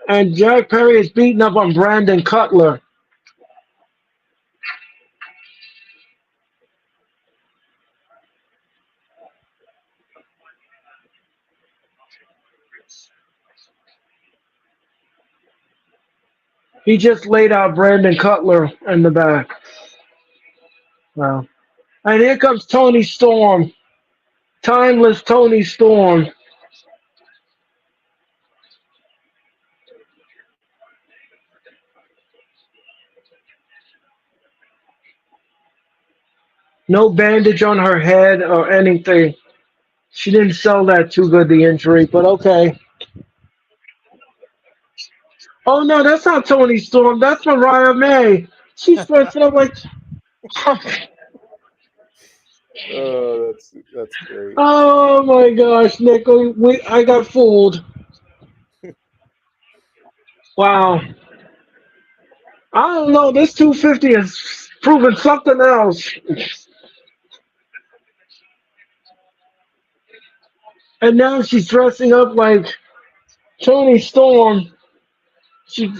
And Jack Perry is beating up on Brandon Cutler. He just laid out Brandon Cutler in the back. Wow. And here comes Tony Storm. Timeless Tony Storm. No bandage on her head or anything. She didn't sell that too good, the injury, but okay. Oh no, that's not Tony Storm. That's Mariah May. She's dressing up like. Oh, that's great. Oh my gosh, Nick, I got fooled. Wow. I don't know. This 250 is proving something else. And now she's dressing up like Tony Storm. She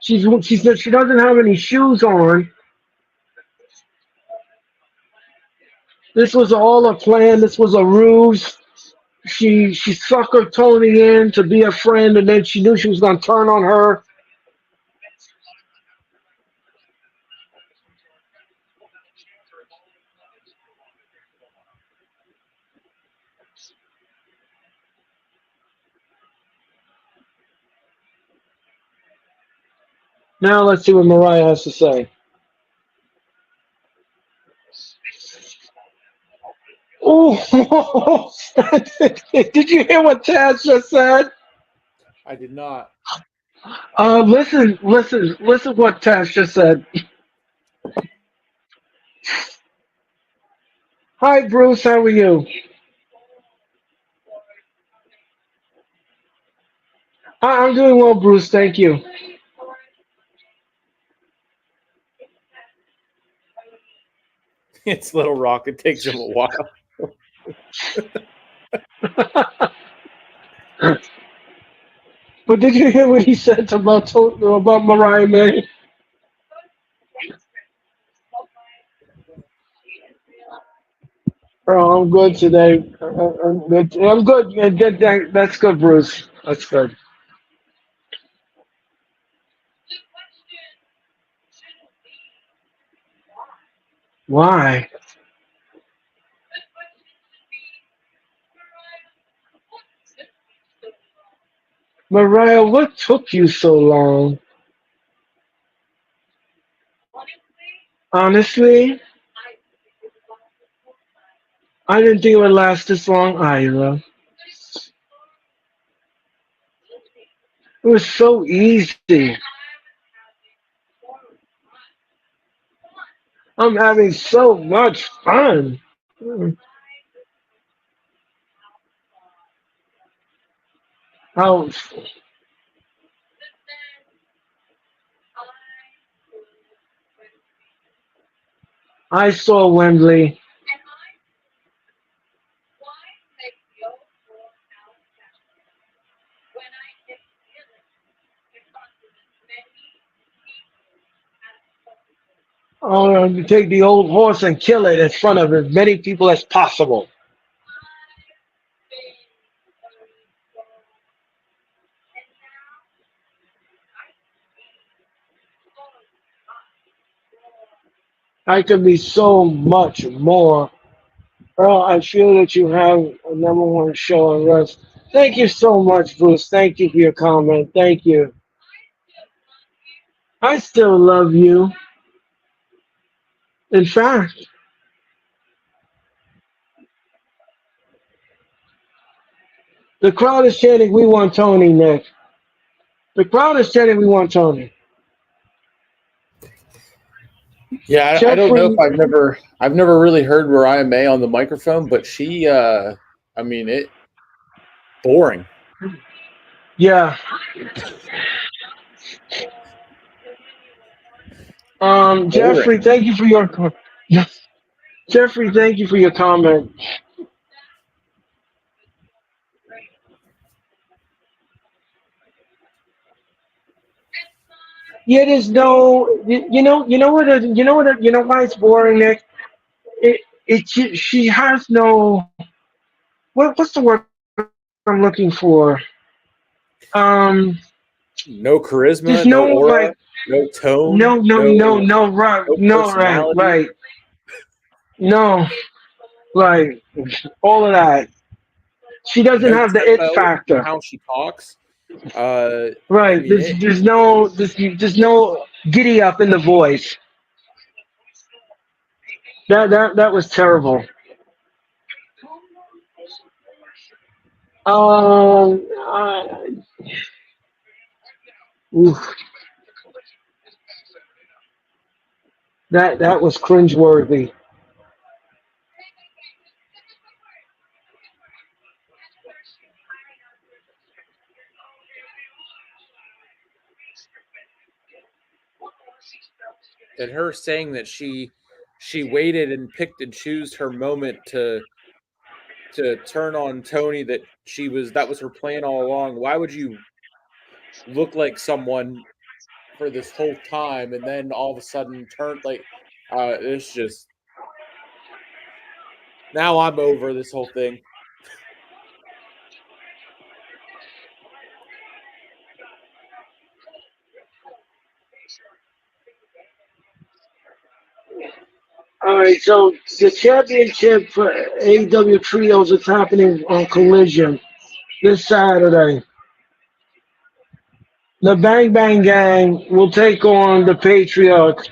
she doesn't have any shoes on. This was all a plan. This was a ruse. She suckered Tony in to be a friend, and then she knew she was going to turn on her. Now let's see what Mariah has to say. Oh, did you hear what Taz just said? I did not. Listen what Taz just said. Hi, Bruce. How are you? I'm doing well, Bruce. Thank you. It's Little Rock. It takes him a while. But did you hear what he said about Mariah May? Oh, I'm good today. I'm good. That's good, Bruce. That's good. Why? Mariah, what took you so long? Honestly, I didn't think it would last this long either. It was so easy. I'm having so much fun. How I saw Wembley. You take the old horse and kill it in front of as many people as possible. I can be so much more. Earl, I feel that you have a number one show on Rust. Thank you so much, Bruce. Thank you for your comment. Thank you. I still love you. In fact, the crowd is chanting, "We want Tony, Nick." The crowd is chanting, "We want Tony." Yeah, I don't know if I've never really heard Mariah May on the microphone, but she, boring. Yeah. Jeffrey, thank you for your Jeffrey, thank you for your comment. Yeah, there's no, you know why it's boring, Nick? She has no, what's the word I'm looking for? Um, No there's charisma, no no like, aura, no tone, no, no, no, no no, right, no no, right, personality, right, no, like all of that. She doesn't no have the it tempo in factor, how she talks. I right? mean, There's no giddy up in the voice. That was terrible. Um, uh, oof, that was cringeworthy. and her saying that she waited and picked and chose her moment to turn on Tony, that was her plan all along. Why would you look like someone for this whole time and then all of a sudden turn like it's just now I'm over this whole thing. All right, so the championship for AEW Trios is happening on Collision this Saturday. The Bang Bang Gang will take on the Patriots.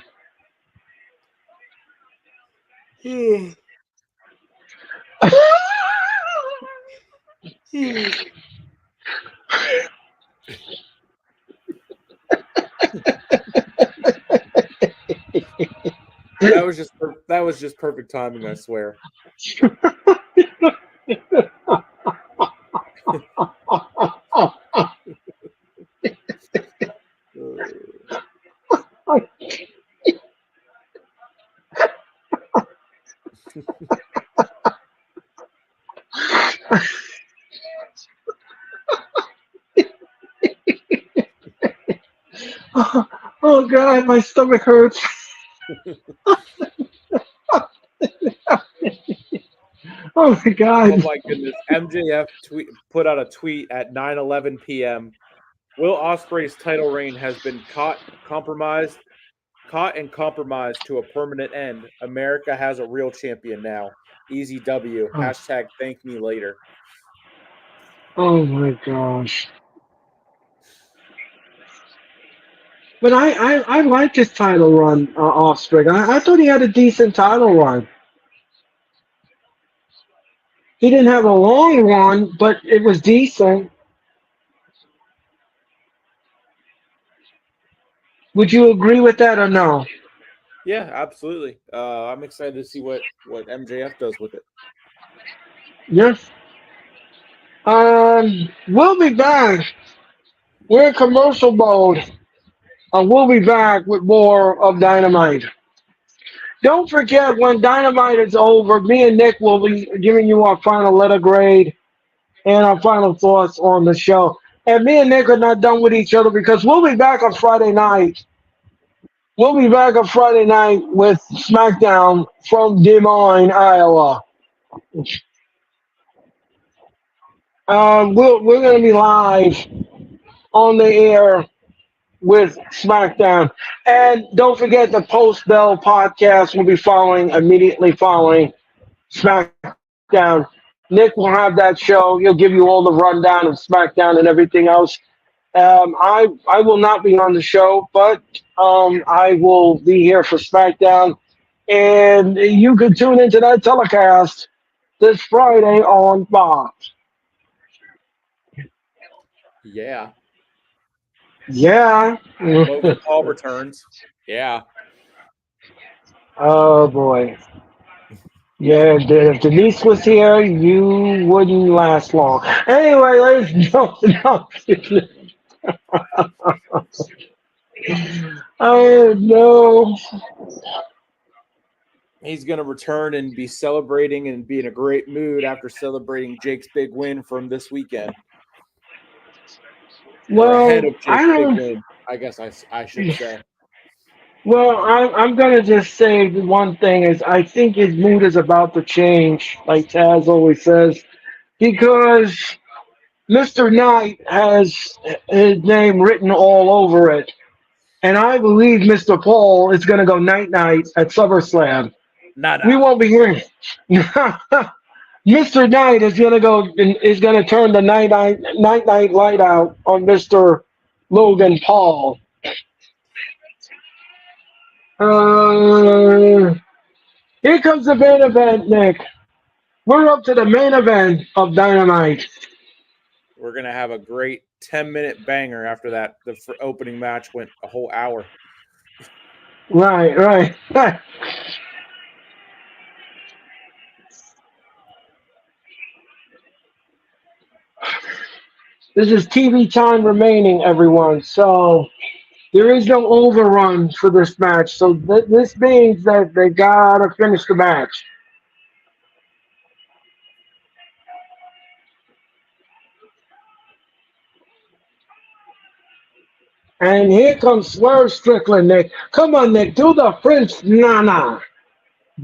That was just perfect timing, I swear. Oh God, my stomach hurts. Oh my Oh God. my goodness. MJF put out a tweet at 9:11 p.m. Will Ospreay's title reign has been caught and compromised to a permanent end. America has a real champion now. Easy W. Oh, Hashtag thank me later. oh my gosh. But I like his title run, Offspring. I thought he had a decent title run. He didn't have a long one, but it was decent. Would you agree with that or no? Yeah, absolutely. I'm excited to see what MJF does with it. Yes. We'll be back. We're in commercial mode. We'll be back with more of Dynamite. Don't forget, when Dynamite is over, me and Nick will be giving you our final letter grade and our final thoughts on the show. And me and Nick are not done with each other because we'll be back on Friday night. We'll be back on Friday night with SmackDown from Des Moines, Iowa. We're going to be live on the air with SmackDown. And don't forget the Post Bell podcast will be following immediately following SmackDown. Nick will have that show. He'll give you all the rundown of SmackDown and everything else. I will not be on the show, but I will be here for SmackDown. And you can tune into that telecast this Friday on Fox. Yeah. Yeah. Logan Paul returns. Yeah. Oh boy. Yeah, if Denise was here, you wouldn't last long. Anyway, ladies and gentlemen, oh no. He's going to return and be celebrating and be in a great mood after celebrating Jake's big win from this weekend. Or ahead Well, of I Jake's big don't. win. I guess I should say. Well, I'm gonna just say the one thing is I think his mood is about to change, like Taz always says, because Mr. Knight has his name written all over it, and I believe Mr. Paul is gonna go night night at SummerSlam. We Nada. won't be hearing. Mr. Knight is gonna turn the night light out on Mr. Logan Paul. Uh, Here comes the main event, Nick. We're up to the main event of Dynamite. We're gonna have a great 10-minute banger after that. The opening match went a whole hour. Right, right. This is TV time remaining, everyone. So there is no overrun for this match. So this means that they gotta finish the match. And here comes Swerve Strickland, Nick. Come on, Nick. Do the Prince Nana.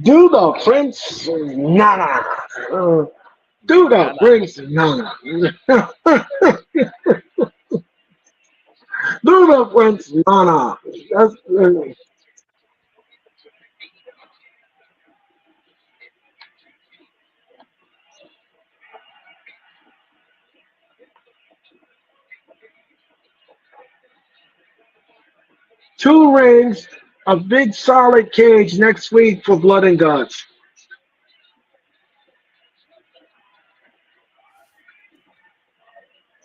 Do the Prince Nana. Do the Nada. Prince Nana. Do the Prince Nana. That's, two rings, a big solid cage next week for Blood and Guts.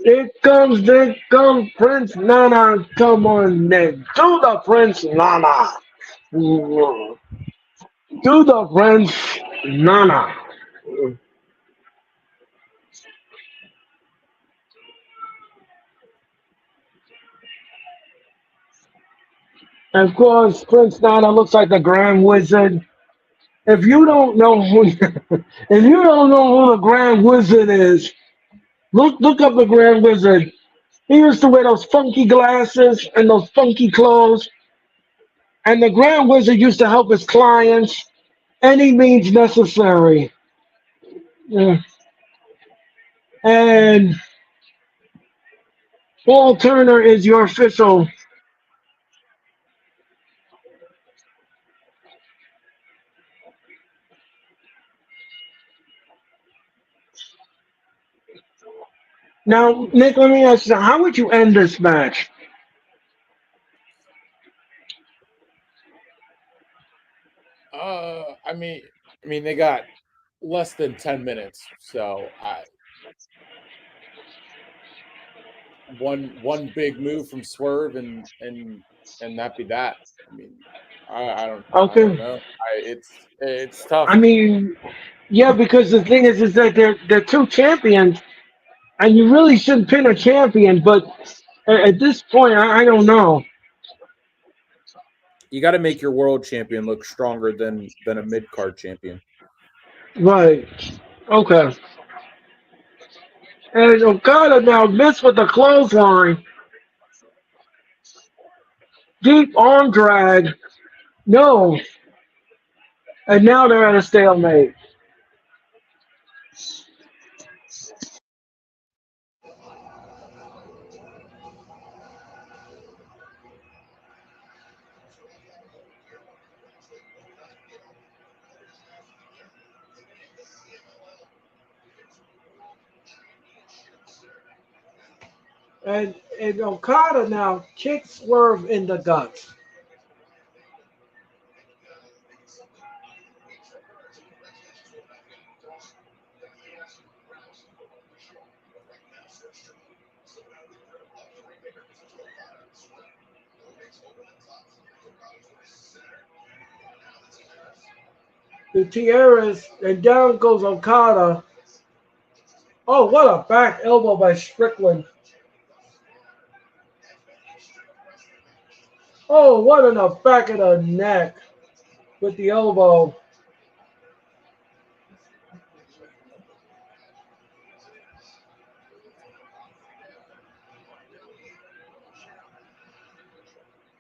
There comes Prince Nana. Come on, Nick. Do the Prince Nana. Do the Prince Nana. And of course, Prince Nana looks like the Grand Wizard. If you don't know who, if you don't know who the Grand Wizard is, look up the Grand Wizard. He used to wear those funky glasses and those funky clothes. And the Grand Wizard used to help his clients any means necessary. Yeah. And Paul Turner is your official. Now, Nick, let me ask you, how would you end this match? I mean, they got less than 10 minutes, so one big move from Swerve and that be that. I mean, I don't Okay. know. It's tough. I mean, yeah, because the thing is that they're two champions, and you really shouldn't pin a champion. But at this point, I don't know. You got to make your world champion look stronger than a mid card champion. Right. Okay. And Okada now missed with the clothesline. Deep arm drag. No. And now they're at a stalemate. And Okada now kicks Swerve in the guts. The tiaras, and down goes Okada. Oh, what a back elbow by Strickland. Oh, what in the back of the neck with the elbow.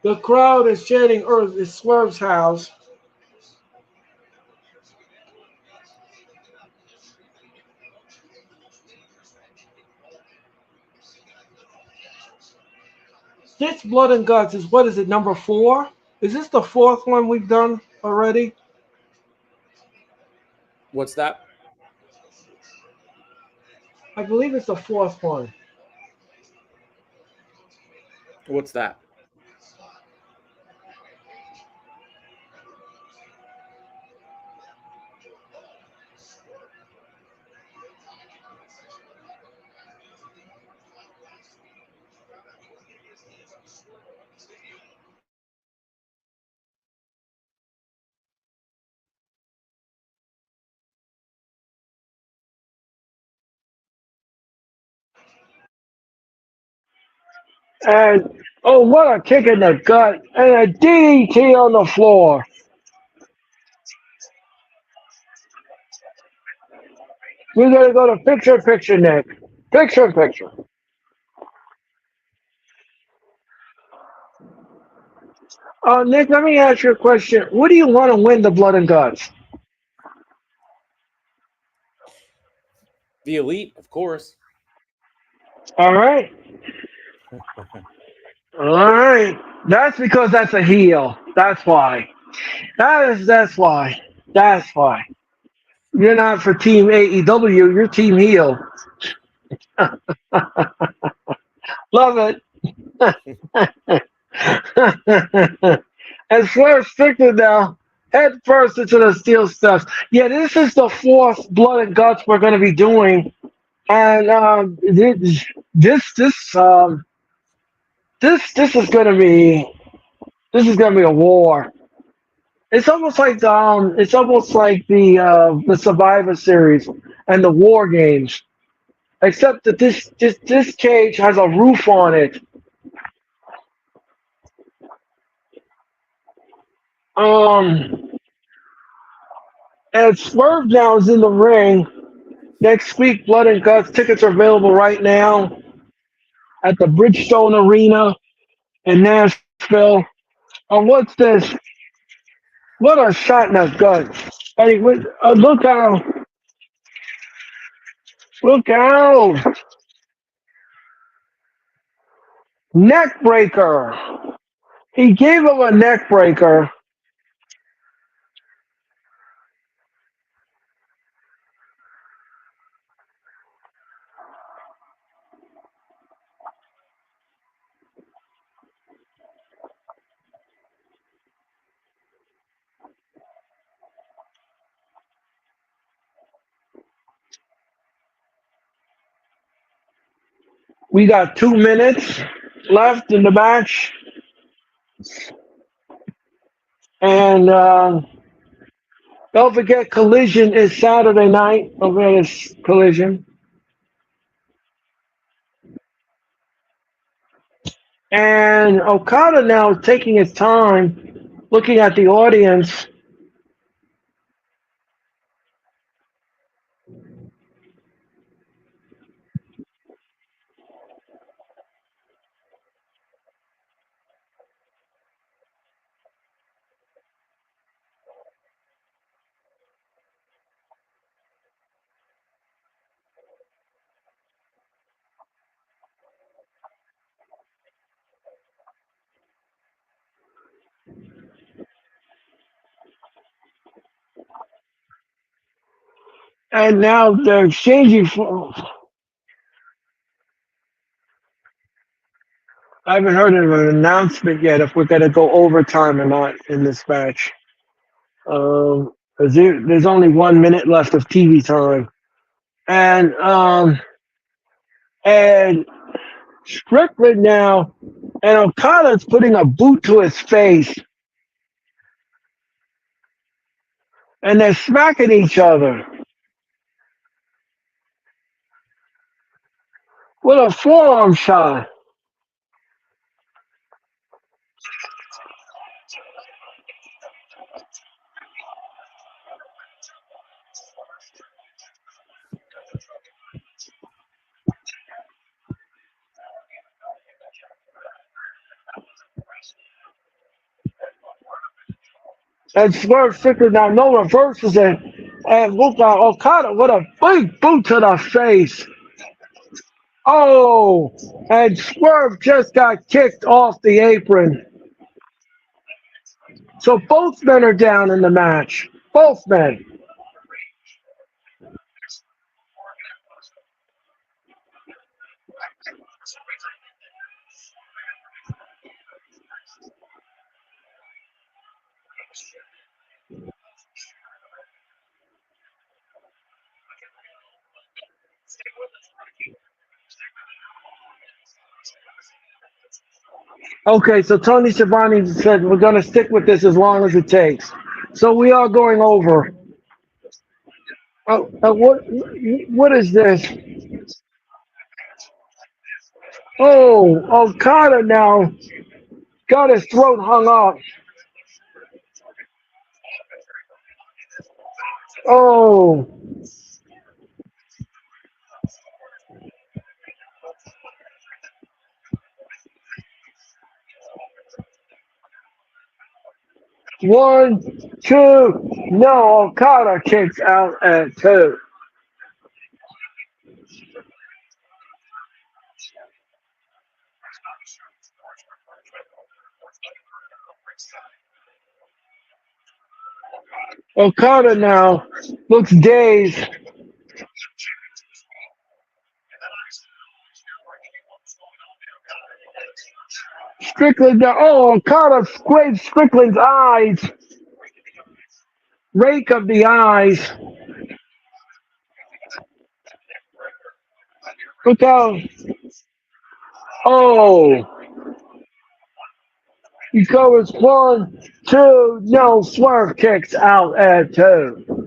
The crowd is chanting Earth is Swerve's house. This Blood and Guts is, what is it, number 4? Is this the 4th one we've done already? What's that? I believe it's the 4th one. What's that? And oh, what a kick in the gut and a DDT on the floor. We're gonna go to picture, Nick. Picture. Nick, let me ask you a question. What do you want to win the Blood and Guts? The Elite, of course. All right. All right. That's because that's a heel. That's why. That's why. That's why. You're not for Team AEW. You're Team heel. Love it. And Swerve Strickland now, head first into the steel steps. Yeah, this is the 4th Blood and Guts we're going to be doing, and this is going to be a war. It's almost like the Survivor Series and the War Games, except that this cage has a roof on it. Um, and Swerve now is in the ring. Next week, Blood and Guts tickets are available right now at the Bridgestone Arena in Nashville. What's this? What a shot in the gut! Hey, look out! Neck breaker. He gave him a neck breaker. We got 2 minutes left in the match, and don't forget Collision is Saturday night. Don't forget it's Collision. And Okada now is taking his time, looking at the audience. And now they're exchanging. I haven't heard of an announcement yet if we're going to go overtime or not in this match. 'Cause there's only 1 minute left of TV time, and Strickland now, and Okada's putting a boot to his face, and they're smacking each other. With a forearm shot. And Swerve Strickland now no reverses it. And look at Okada with a big boot to the face. Oh, and Swerve just got kicked off the apron. So both men are down in the match. Both men. Okay, so Tony Schiavone said we're going to stick with this as long as it takes. So we are going over. What is this? Oh, Okada now got his throat hung up. Oh, 1, 2. No, Okada kicks out at 2. Okada now looks dazed. Strickland now. Oh, Okada scrapes Strickland's eyes. Rake of the eyes. Look out. Oh. He covers 1, 2. No, Swerve kicks out at 2.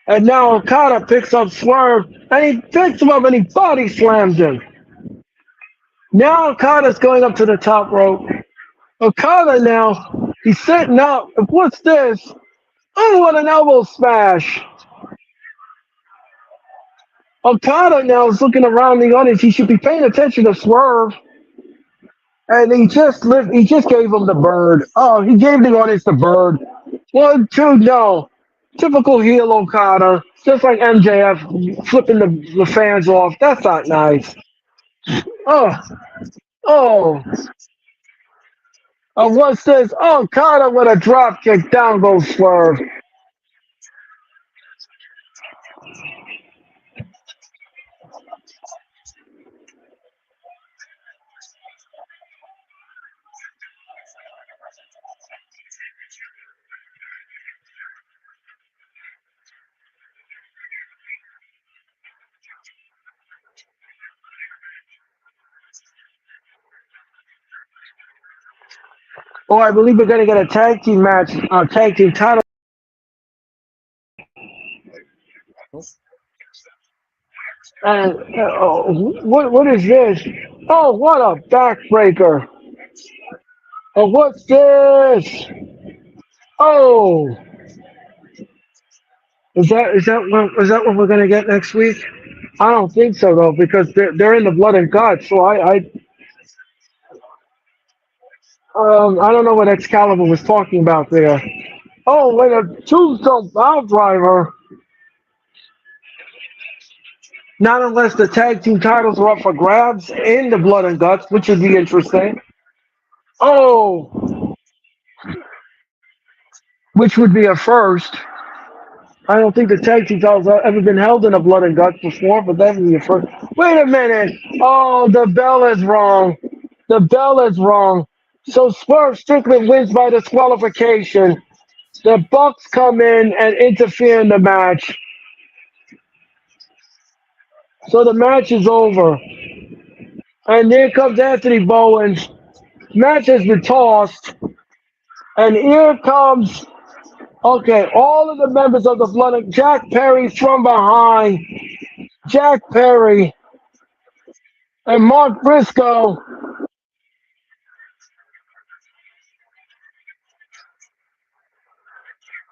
And now Okada picks up Swerve, and he picks him up and he body slams him. Now Okada's going up to the top rope. Okada now, he's sitting up. What's this? Oh, what an elbow smash. Okada now is looking around the audience. He should be paying attention to Swerve. And he just gave him the bird. Oh, he gave the audience the bird. 1, 2, no. Typical heel Okada. Just like MJF flipping the fans off. That's not nice. Oh, oh. What's this? Oh, Okada with a drop kick. Down goes Swerve. Oh, I believe we're going to get a tag team match, tag team title. And what is this? Oh, what a backbreaker! Oh, what's this? Oh, is that what we're going to get next week? I don't think so though, because they're in the blood and guts. So I don't know what Excalibur was talking about there. Oh, with a tombstone bow driver. Not unless the tag team titles are up for grabs in the blood and guts, which would be interesting. Oh, which would be a first. I don't think the tag team titles have ever been held in a blood and guts before, but that would be a first. Wait a minute. Oh, the bell is wrong. The bell is wrong. So Swerve Strickland wins by disqualification. The Bucks come in and interfere in the match. So the match is over. And here comes Anthony Bowens. Match has been tossed. And here comes, okay, all of the members of the Blood. Jack Perry from behind. Jack Perry and Mark Briscoe.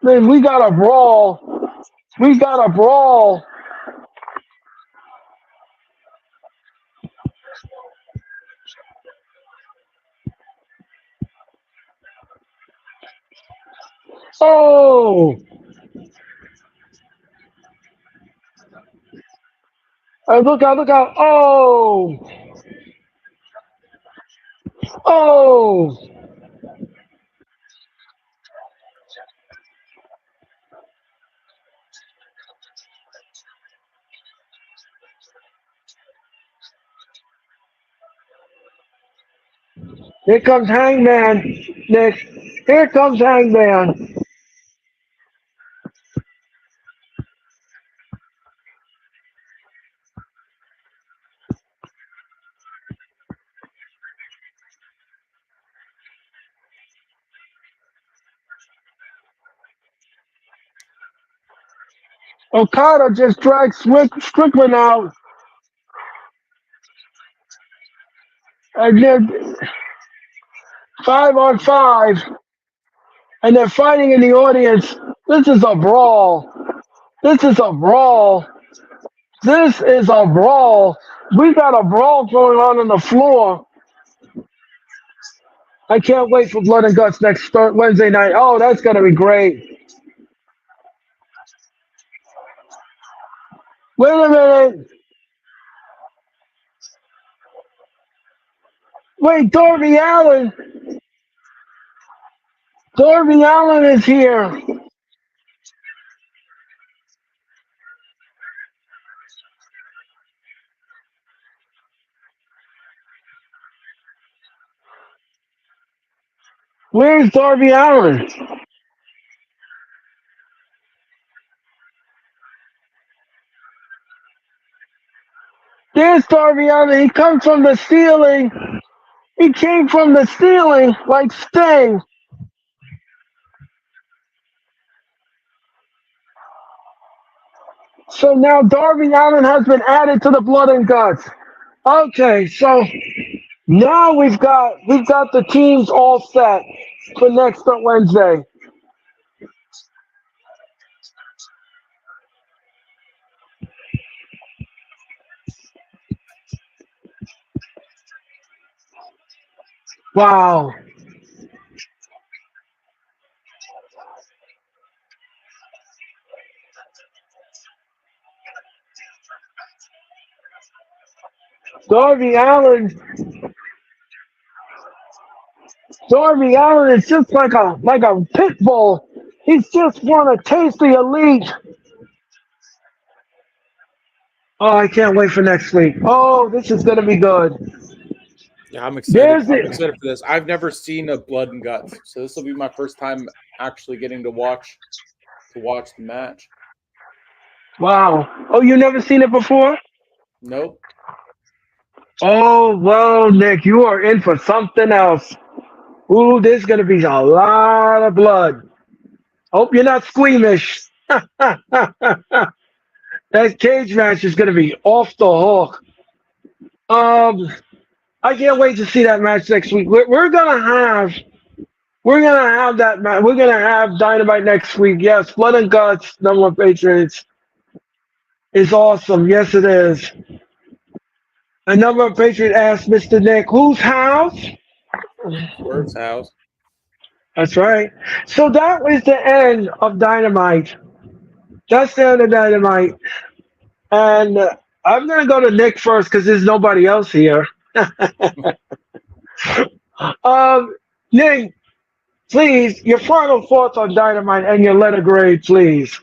Man, we got a brawl. We got a brawl. Oh, look out, look out. Oh, oh. Here comes Hangman, Nick. Here comes Hangman. Okada just dragged Strickland out. And then 5-on-5. And they're fighting in the audience. This is a brawl. This is a brawl. This is a brawl. We got a brawl going on the floor. I can't wait for Blood and Guts next Wednesday night. Oh, that's going to be great. Wait a minute. Wait, Darby Allin. Darby Allin is here. Where's Darby Allin? There's Darby Allin. He comes from the ceiling. He came from the ceiling like Sting. So now Darby Allin has been added to the Blood and Guts. Okay, so now we've got the teams all set for next Wednesday. Wow. Darby Allin Darby Allin is just like a pit bull. He's just want to taste the elite. Oh, I can't wait for next week. Oh, this is gonna be good. Yeah, I'm excited. There's I'm it. excited for this. I've never seen a Blood and Guts, so this will be my first time actually getting to watch the match. Wow. Oh, you never seen it before? Nope. Oh, well, Nick, you are in for something else. Ooh, there's gonna be a lot of blood. Hope you're not squeamish. That cage match is gonna be off the hook. I can't wait to see that match next week. We're gonna have that match. We're gonna have Dynamite next week. Yes, Blood and Guts, number one Patriots is awesome. Yes, it is. A number of Patriot asked Mr. Nick, whose house? Swerve's house. That's right. So that was the end of Dynamite. That's the end of Dynamite. And I'm going to go to Nick first because there's nobody else here. Nick, please, your final thoughts on Dynamite and your letter grade, please.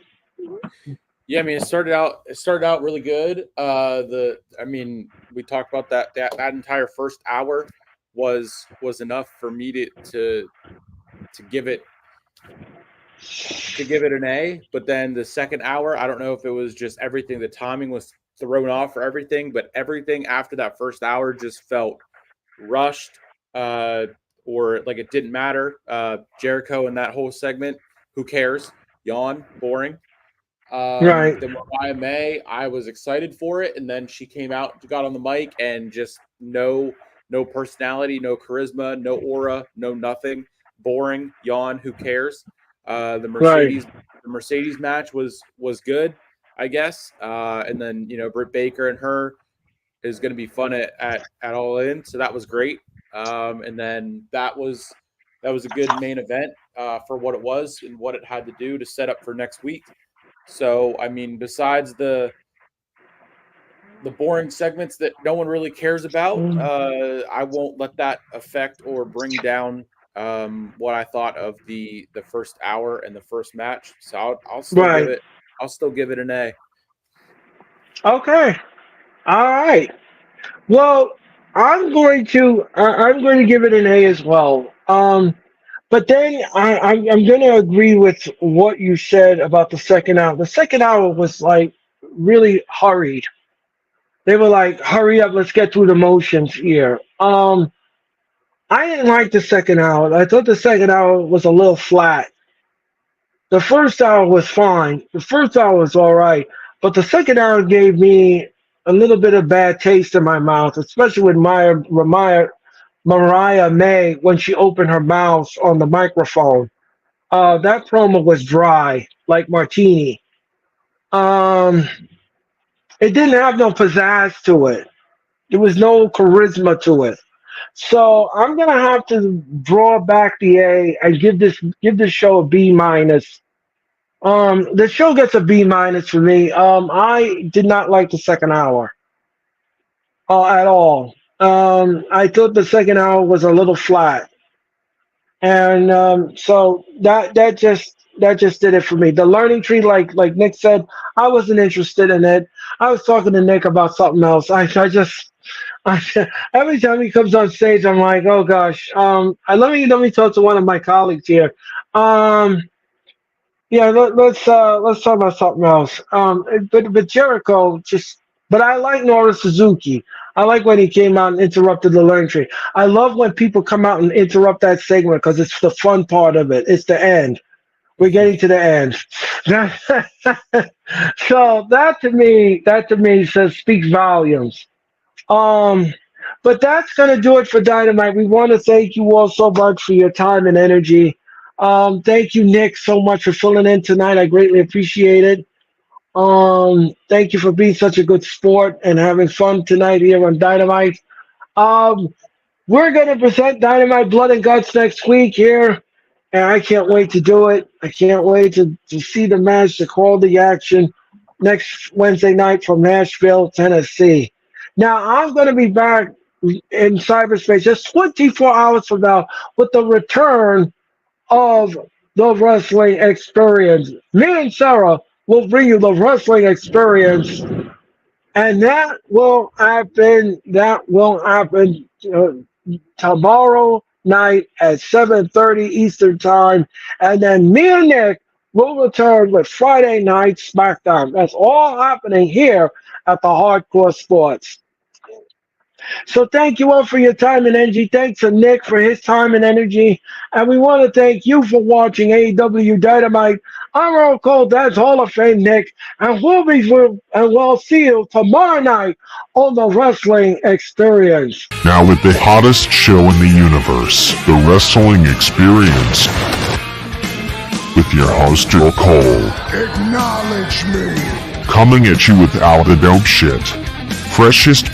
Yeah, I mean, it started out really good. We talked about that entire first hour was enough for me to give it an A. But then the second hour, I don't know if it was just everything. The timing was thrown off for everything, but everything after that first hour just felt rushed, or like it didn't matter. Jericho and that whole segment, who cares? Yawn, boring. Right. Then Mariah May, I was excited for it, and then she came out, got on the mic, and just no personality, no charisma, no aura, no nothing. Boring, yawn, who cares? The Right. Mercedes match was good, I guess. And then Britt Baker and her is going to be fun at All In, so that was great. And then that was a good main event for what it was and what it had to do to set up for next week. So I mean, besides the boring segments that no one really cares about, I won't let that affect or bring down what I thought of the first hour and the first match. So I'll still Right. give it an A. Okay. All right. Well, I'm going to give it an A as well. But then I'm going to agree with what you said about the second hour. The second hour was like really hurried. They were like, "Hurry up, let's get through the motions here." I didn't like the second hour. I thought the second hour was a little flat. The first hour was fine. The first hour was all right, but the second hour gave me a little bit of bad taste in my mouth, especially with Mariah May when she opened her mouth on the microphone. That promo was dry, like martini. Um, it didn't have no pizzazz to it. There was no charisma to it. So I'm gonna have to draw back the A and give this show a B minus. The show gets a B minus for me. I did not like the second hour at all. I thought the second hour was a little flat, and so that just did it for me. The learning tree, like Nick said, I wasn't interested in it. I was talking to Nick about something else. I, every time he comes on stage, I'm like, oh gosh. Let me talk to one of my colleagues here. Yeah, let's talk about something else. But Jericho just. But I like Nora Suzuki. I like when he came out and interrupted the learning tree. I love when people come out and interrupt that segment because it's the fun part of it. It's the end. We're getting to the end. So that to me speaks volumes. But that's gonna do it for Dynamite. We want to thank you all so much for your time and energy. Thank you, Nick, so much for filling in tonight. I greatly appreciate it. Thank you for being such a good sport and having fun tonight here on Dynamite. Um, we're gonna present Dynamite Blood and Guts next week here, and I can't wait to do it. I can't wait to see the match, to call the action next Wednesday night from Nashville, Tennessee. Now I'm gonna be back in cyberspace just 24 hours from now with the return of the wrestling experience. Me and Sarah will bring you the wrestling experience, and that will happen. Tomorrow night at 7:30 Eastern Time, and then me and Nick will return with Friday Night SmackDown. That's all happening here at the Hardcore Sports. So thank you all for your time and energy. Thanks to Nick for his time and energy. And we want to thank you for watching AEW Dynamite. I'm Earl Cole, that's Hall of Fame Nick. And we'll see you tomorrow night on the Wrestling Experience. Now with the hottest show in the universe, the Wrestling Experience, with your host Earl Cole. Acknowledge me. Coming at you with all the dope shit. Freshest